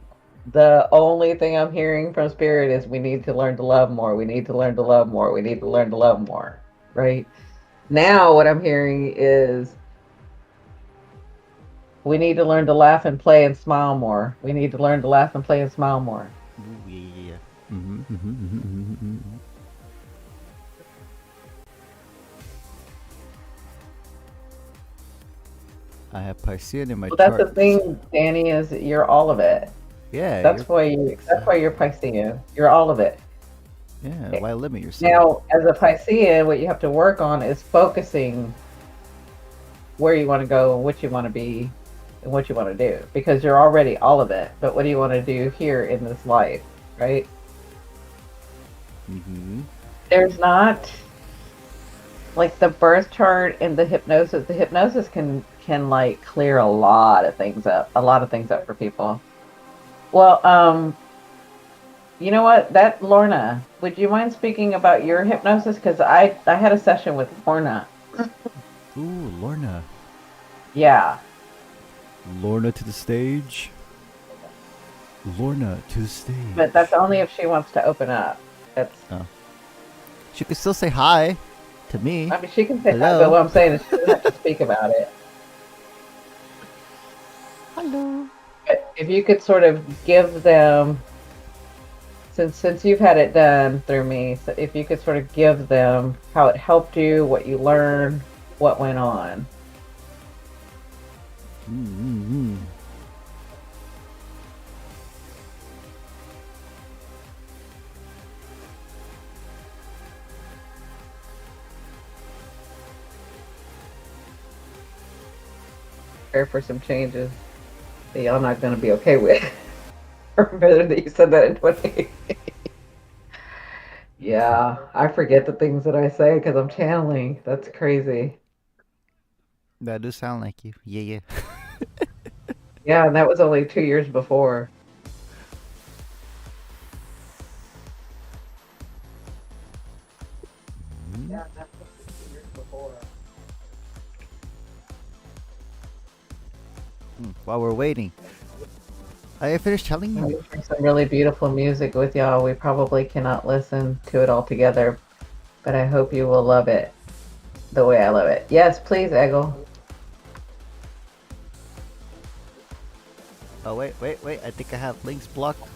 the only thing I'm hearing from Spirit is we need to learn to love more. We need to learn to love more. We need to learn to love more. Right? Now, what I'm hearing is we need to learn to laugh and play and smile more. We need to learn to laugh and play and smile more. Ooh, yeah. Mm-hmm. I have Piscean in my Well, that's chart. the thing, Danny, is you're all of it. Yeah. That's why you're Piscean. You're all of it. Yeah. Why limit yourself? Now, as a Piscean, what you have to work on is focusing where you want to go and what you want to be and what you want to do, because you're already all of it. But what do you want to do here in this life, right? Mm-hmm. There's not like the birth chart and the hypnosis. The hypnosis can like clear a lot of things up for people. Well, you know what? That Lorna, would you mind speaking about your hypnosis? Because I had a session with Lorna. Ooh, Lorna. Yeah. Lorna to the stage. Lorna to the stage. But that's only if she wants to open up. That's. Oh. She could still say hi to me. I mean, she can say Hello. that, but what I'm saying is she doesn't have to speak about it. Hello. But if you could sort of give them, since you've had it done through me, so if you could sort of give them how it helped you, what you learned, what went on. Mm-hmm. prepare for some changes that y'all not gonna be okay with. Remember that you said that in 2018. Yeah, I forget the things that I say because I'm channeling. That's crazy. That does sound like you. Yeah, yeah. Yeah, and that was only 2 years before. Yeah, that was 2 years before. While we're waiting, I finished telling I'm you. sharing some really beautiful music with y'all. We probably cannot listen to it all together, but I hope you will love it the way I love it. Yes, please, Eggle. Oh wait, wait, wait. I think I have links blocked.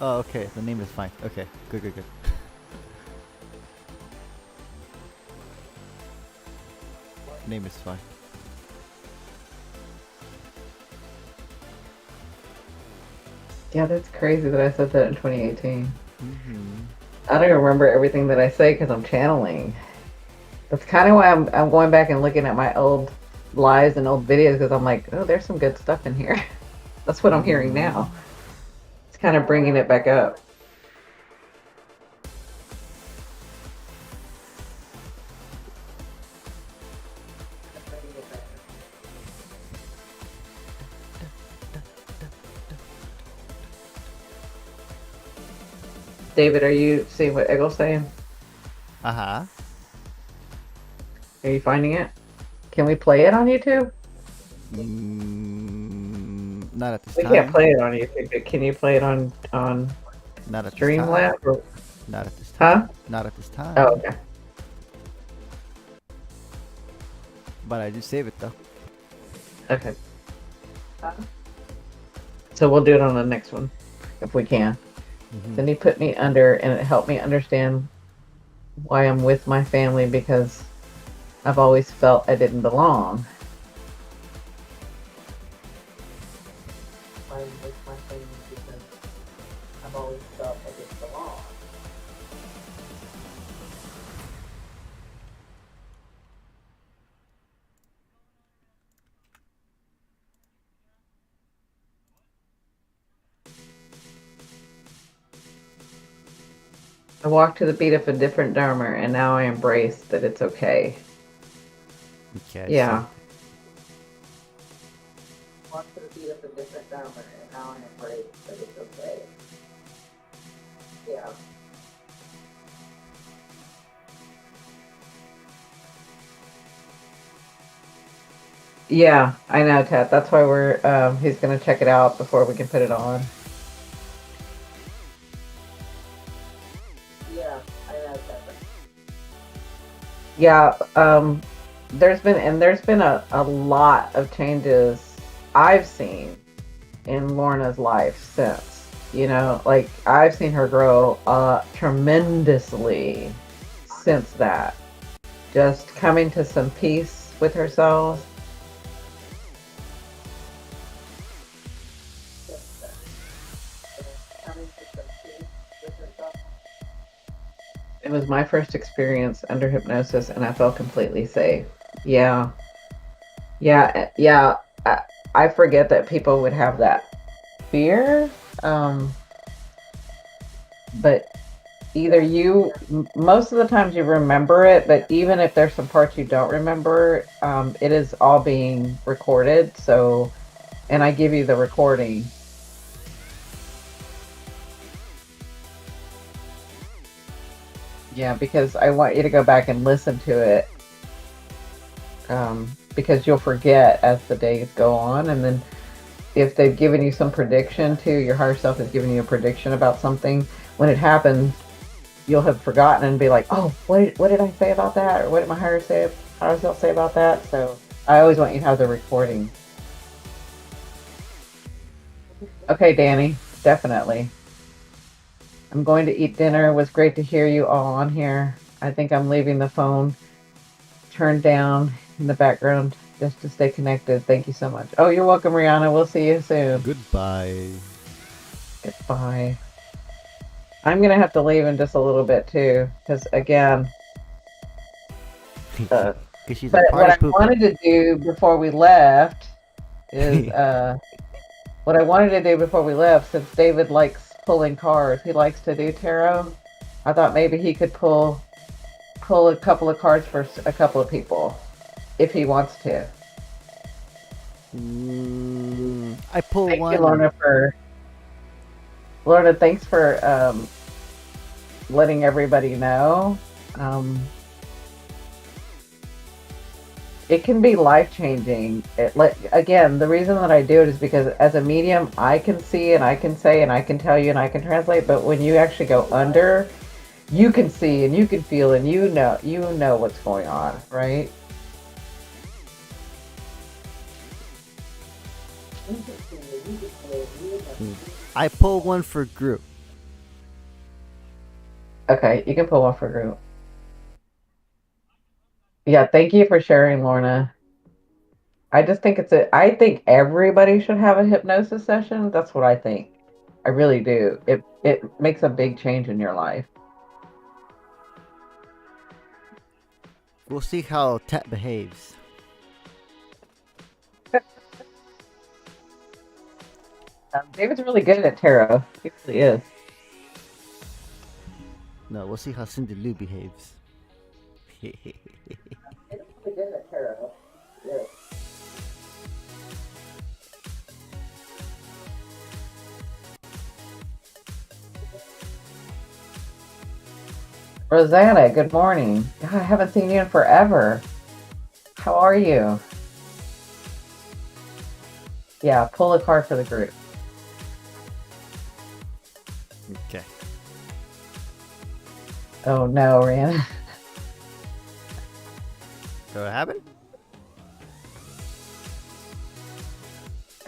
Oh, okay. The name is fine. Okay, good, good, good. Name is fine. Yeah, that's crazy that I said that in 2018. Mm-hmm. I don't even remember everything that I say because I'm channeling. That's kind of why I'm going back and looking at my old lives and old videos because I'm like, oh, there's some good stuff in here. That's what I'm hearing now. It's kind of bringing it back up. David, are you seeing what Eggle's saying? Uh huh. Are you finding it? Can we play it on YouTube? Not at this We time. can't play it on YouTube, but can you play it on Not at this time. Streamlabs? Or... Not at this time. Huh? Not at this time. Oh, okay. But I did save it though. Okay. So we'll do it on the next one if we can. Mm-hmm. Then he put me under, and it helped me understand why I'm with my family because I've always felt I didn't belong. I'm with my family because I've always felt I didn't belong. I walked to the beat of a different Dharma, and now I embrace that it's okay. Okay. Yeah. Walk to the beat of a different Dharma, and now I embrace that it's okay. Yeah. Yeah, I know, Ted. That's why we're he's gonna check it out before we can put it on. Yeah, I know, Ted. Yeah, there's been a lot of changes I've seen in Lorna's life since. You know, like I've seen her grow tremendously since that. Just coming to some peace with herself. It was my first experience under hypnosis, and I felt completely safe. Yeah, yeah. I forget that people would have that fear, but either most of the times you remember it, but even if there's some parts you don't remember, it is all being recorded. So, and I give you the recording. Yeah, because I want you to go back and listen to it. Because you'll forget as the days go on, and then if they've given you some prediction too, your higher self has given you a prediction about something. When it happens, you'll have forgotten and be like, "Oh, what did I say about that? Or what did my higher self say about that?" So I always want you to have the recording. Okay, Danny, definitely. I'm going to eat dinner. It was great to hear you all on here. I think I'm leaving the phone turned down in the background just to stay connected. Thank you so much. Oh, you're welcome, Rihanna. We'll see you soon. Goodbye. Goodbye. I'm going to have to leave in just a little bit too, because again, Because she's a but what party I pooper. wanted to do before we left is what I wanted to do before we left. Since David likes pulling cards, he likes to do tarot. I thought maybe he could pull a couple of cards for a couple of people if he wants to. I pull Thank one. you, Lorna, thanks for letting everybody know. It can be life-changing. Again, the reason that I do it is because as a medium, I can see and I can say and I can tell you and I can translate. But when you actually go under, you can see and you can feel and you know what's going on, right? I pull one for group. Okay, you can pull one for group. Yeah, thank you for sharing, Lorna. I just think I think everybody should have a hypnosis session. That's what I think. I really do. It makes a big change in your life. We'll see how Tet behaves. David's really good at tarot. He really is. No, we'll see how Cindy Lou behaves. David's really good at tarot. Yeah. Rosanna, good morning. God, I haven't seen you in forever. How are you? Yeah, pull a card for the group. Okay. Oh no, Rihanna. What happened?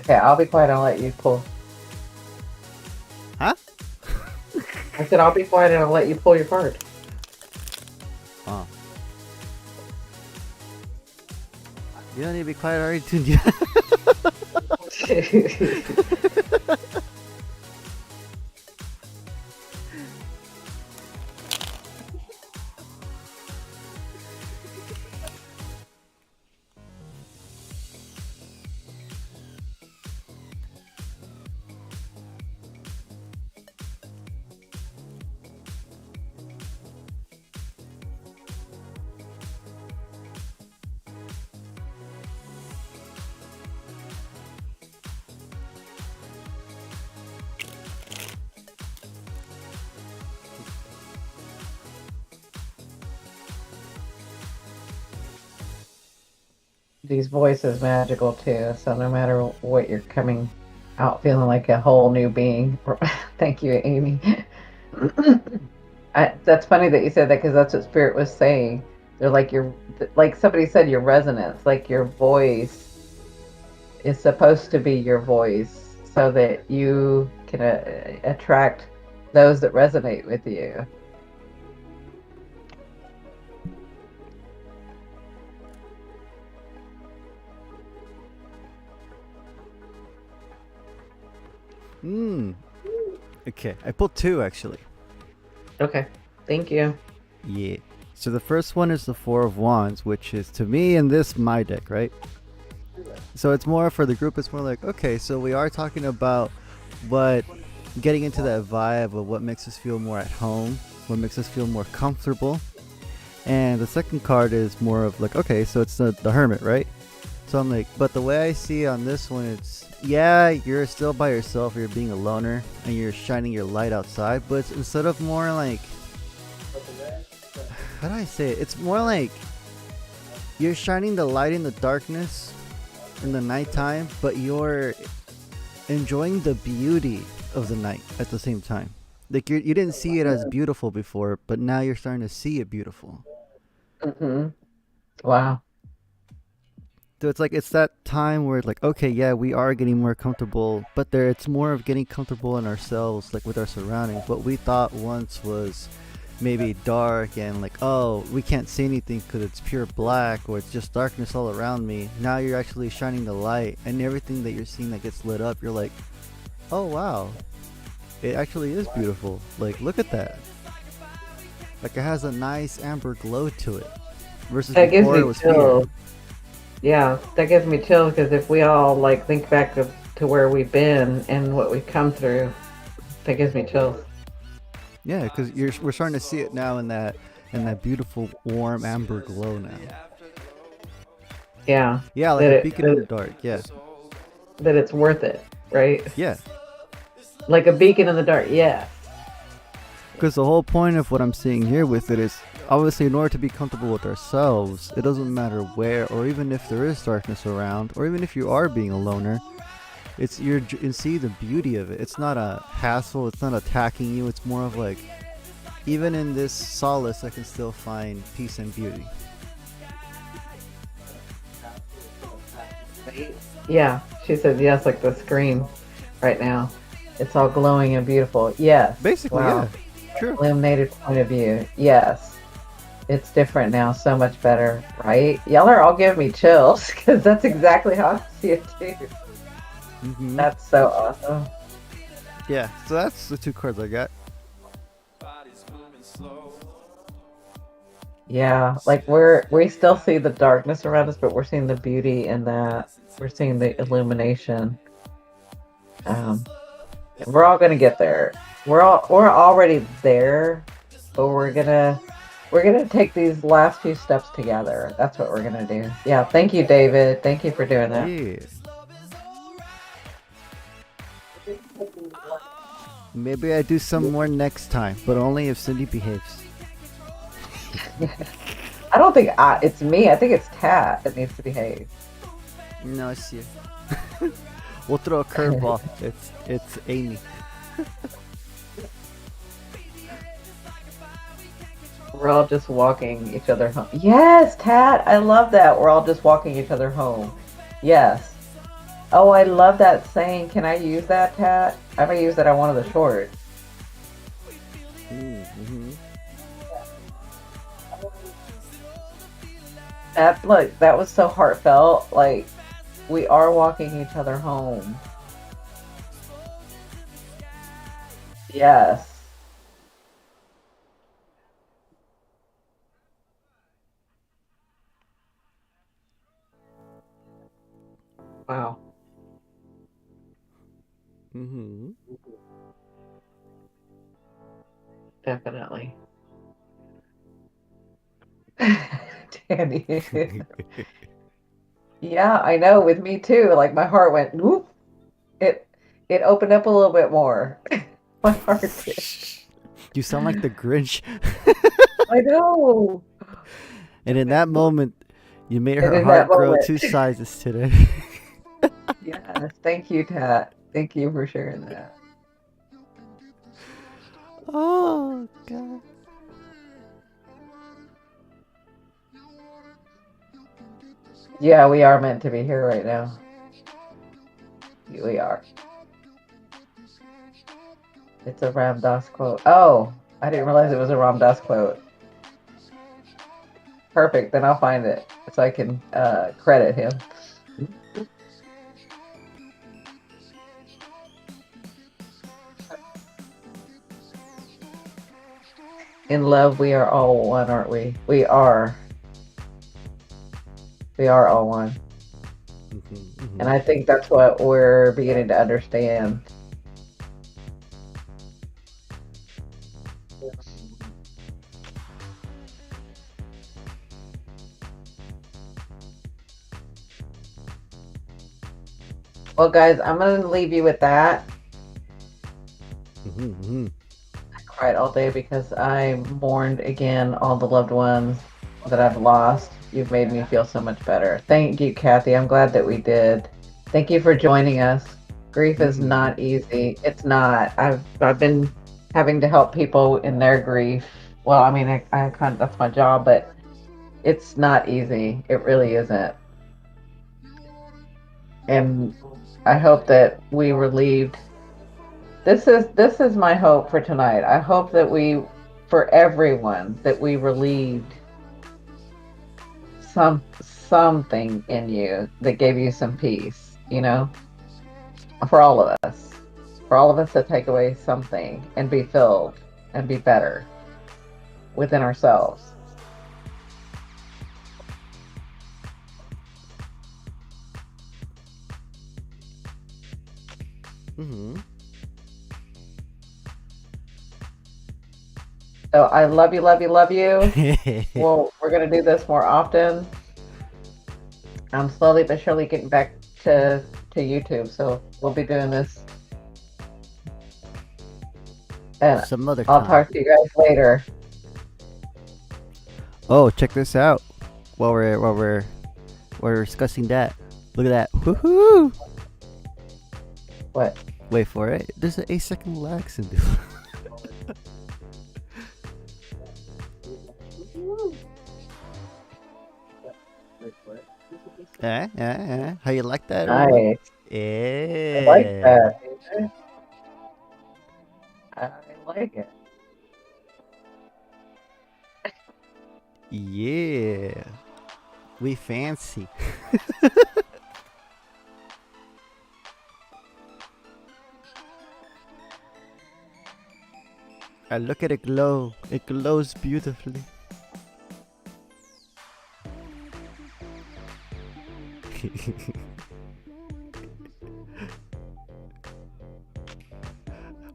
Okay, I'll be quiet. I'll let you pull. Huh? I said I'll be quiet and I'll let you pull your card. Oh. You don't need to be quiet. I already tuned you. These voices magical too, so no matter what, you're coming out feeling like a whole new being. Thank you, Amy. That's funny that you said that because that's what Spirit was saying. They're like somebody said, your resonance, like your voice is supposed to be your voice so that you can attract those that resonate with you. Okay, I pulled two actually. Okay, thank you. Yeah. So the first one is the Four of Wands, which is to me in this my deck, right? So it's more for the group. It's more like, okay, so we are talking about getting into that vibe of what makes us feel more at home, what makes us feel more comfortable. And the second card is more of like, okay, so it's the Hermit, right? So I'm like, but the way I see on this one, it's, yeah, you're still by yourself, you're being a loner, and you're shining your light outside, but it's instead of more like, how do I say it? It's more like you're shining the light in the darkness in the nighttime, but you're enjoying the beauty of the night at the same time. Like you didn't see it as beautiful before, but now you're starting to see it beautiful. Wow. So it's like it's that time where it's like, okay, yeah, we are getting more comfortable, but it's more of getting comfortable in ourselves, like with our surroundings. What we thought once was maybe dark and like, oh, we can't see anything because it's pure black or it's just darkness all around me. Now you're actually shining the light, and everything that you're seeing that gets lit up, you're like, oh wow, it actually is beautiful. Like, look at that. Like, it has a nice amber glow to it versus That gives before me it was chills. fear. Yeah, that gives me chills because if we all like think back to where we've been and what we've come through, that gives me chills. Yeah, because we're starting to see it now in that beautiful warm amber glow now. Yeah, Yeah, like that a it beacon in the that, dark. Yeah, that it's worth it, right? yeah. Like a beacon in the dark. Yes. Because the whole point of what I'm seeing here with it is obviously in order to be comfortable with ourselves, it doesn't matter where or even if there is darkness around or even if you are being a loner. It's you see the beauty of it. It's not a hassle. It's not attacking you. It's more of like even in this solace, I can still find peace and beauty. Yeah, she says yes, like the screen right now. It's all glowing and beautiful. Yes. Basically, yeah. Wow. True. Illuminated point of view. Yes. It's different now, so much better, right? Y'all are all giving me chills because that's exactly how I see it too. Mm-hmm. That's so awesome. Yeah. So that's the two cards I got. Yeah, like we still see the darkness around us, but we're seeing the beauty in that. We're seeing the illumination. Um, and we're all gonna get there. We're already there, but we're gonna take these last few steps together. That's what we're gonna do. Yeah, thank you, David. Thank you for doing that. Yeah. Maybe I do some more next time, but only if Cindy behaves. I don't think it's me. I think it's Kat that needs to behave. No, it's you. We'll throw a curveball. It's Amy. We're all just walking each other home. Yes, Tat, I love that. We're all just walking each other home. Yes. Oh, I love that saying. Can I use that, Tat? I may use that on one of the shorts. Mm-hmm. That was so heartfelt. Like, we are walking each other home. Yes. Wow. Mm-hmm. Definitely. Danny. Yeah, I know. With me too. Like my heart went whoop. It it opened up a little bit more. My heart did. You sound like the Grinch. I know. And in that moment, you made And her in that heart grow moment, 2 sizes today. yes, thank you, Tat. Thank you for sharing that. Oh God. Yeah, we are meant to be here right now. We are. It's a Ram Dass quote. Oh, I didn't realize it was a Ram Dass quote. Perfect. Then I'll find it so I can credit him. In love, we are all one, aren't we? We are. We are all one. Mm-hmm. And I think that's what we're beginning to understand. Well, guys, I'm going to leave you with that. Mm-hmm. I cried all day because I mourned again all the loved ones that I've lost. You've made me feel so much better. Thank you, Kathy. I'm glad that we did. Thank you for joining us. Grief is Mm-hmm. not easy. It's not. I've been having to help people in their grief. Well, I mean, I kind of, that's my job, but it's not easy. It really isn't. And I hope that we relieved. This is my hope for tonight. I hope that for everyone, that we relieved something in you that gave you some peace. For all of us, to take away something and be filled and be better within ourselves. Mm-hmm. So I love you, love you, love you. Well, we're gonna do this more often. I'm slowly but surely getting back to YouTube, so we'll be doing this. And Some other I'll time. talk to you guys later. Oh, check this out. While we're discussing that, look at that. Woohoo! What? Wait for it. There's an 8-second lag, Cindy. How you like that? Nice. Yeah. I like that. I like it. Yeah. We fancy. I look at it glow. It glows beautifully.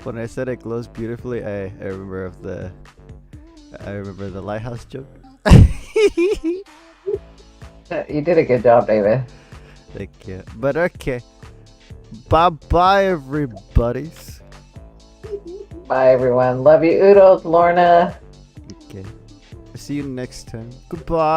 When I said it glows beautifully, I remember the lighthouse joke. You did a good job, David. Thank you. But okay. Bye everybody's. Bye, everyone. Love you, Oodles, Lorna. Okay. See you next time. Goodbye.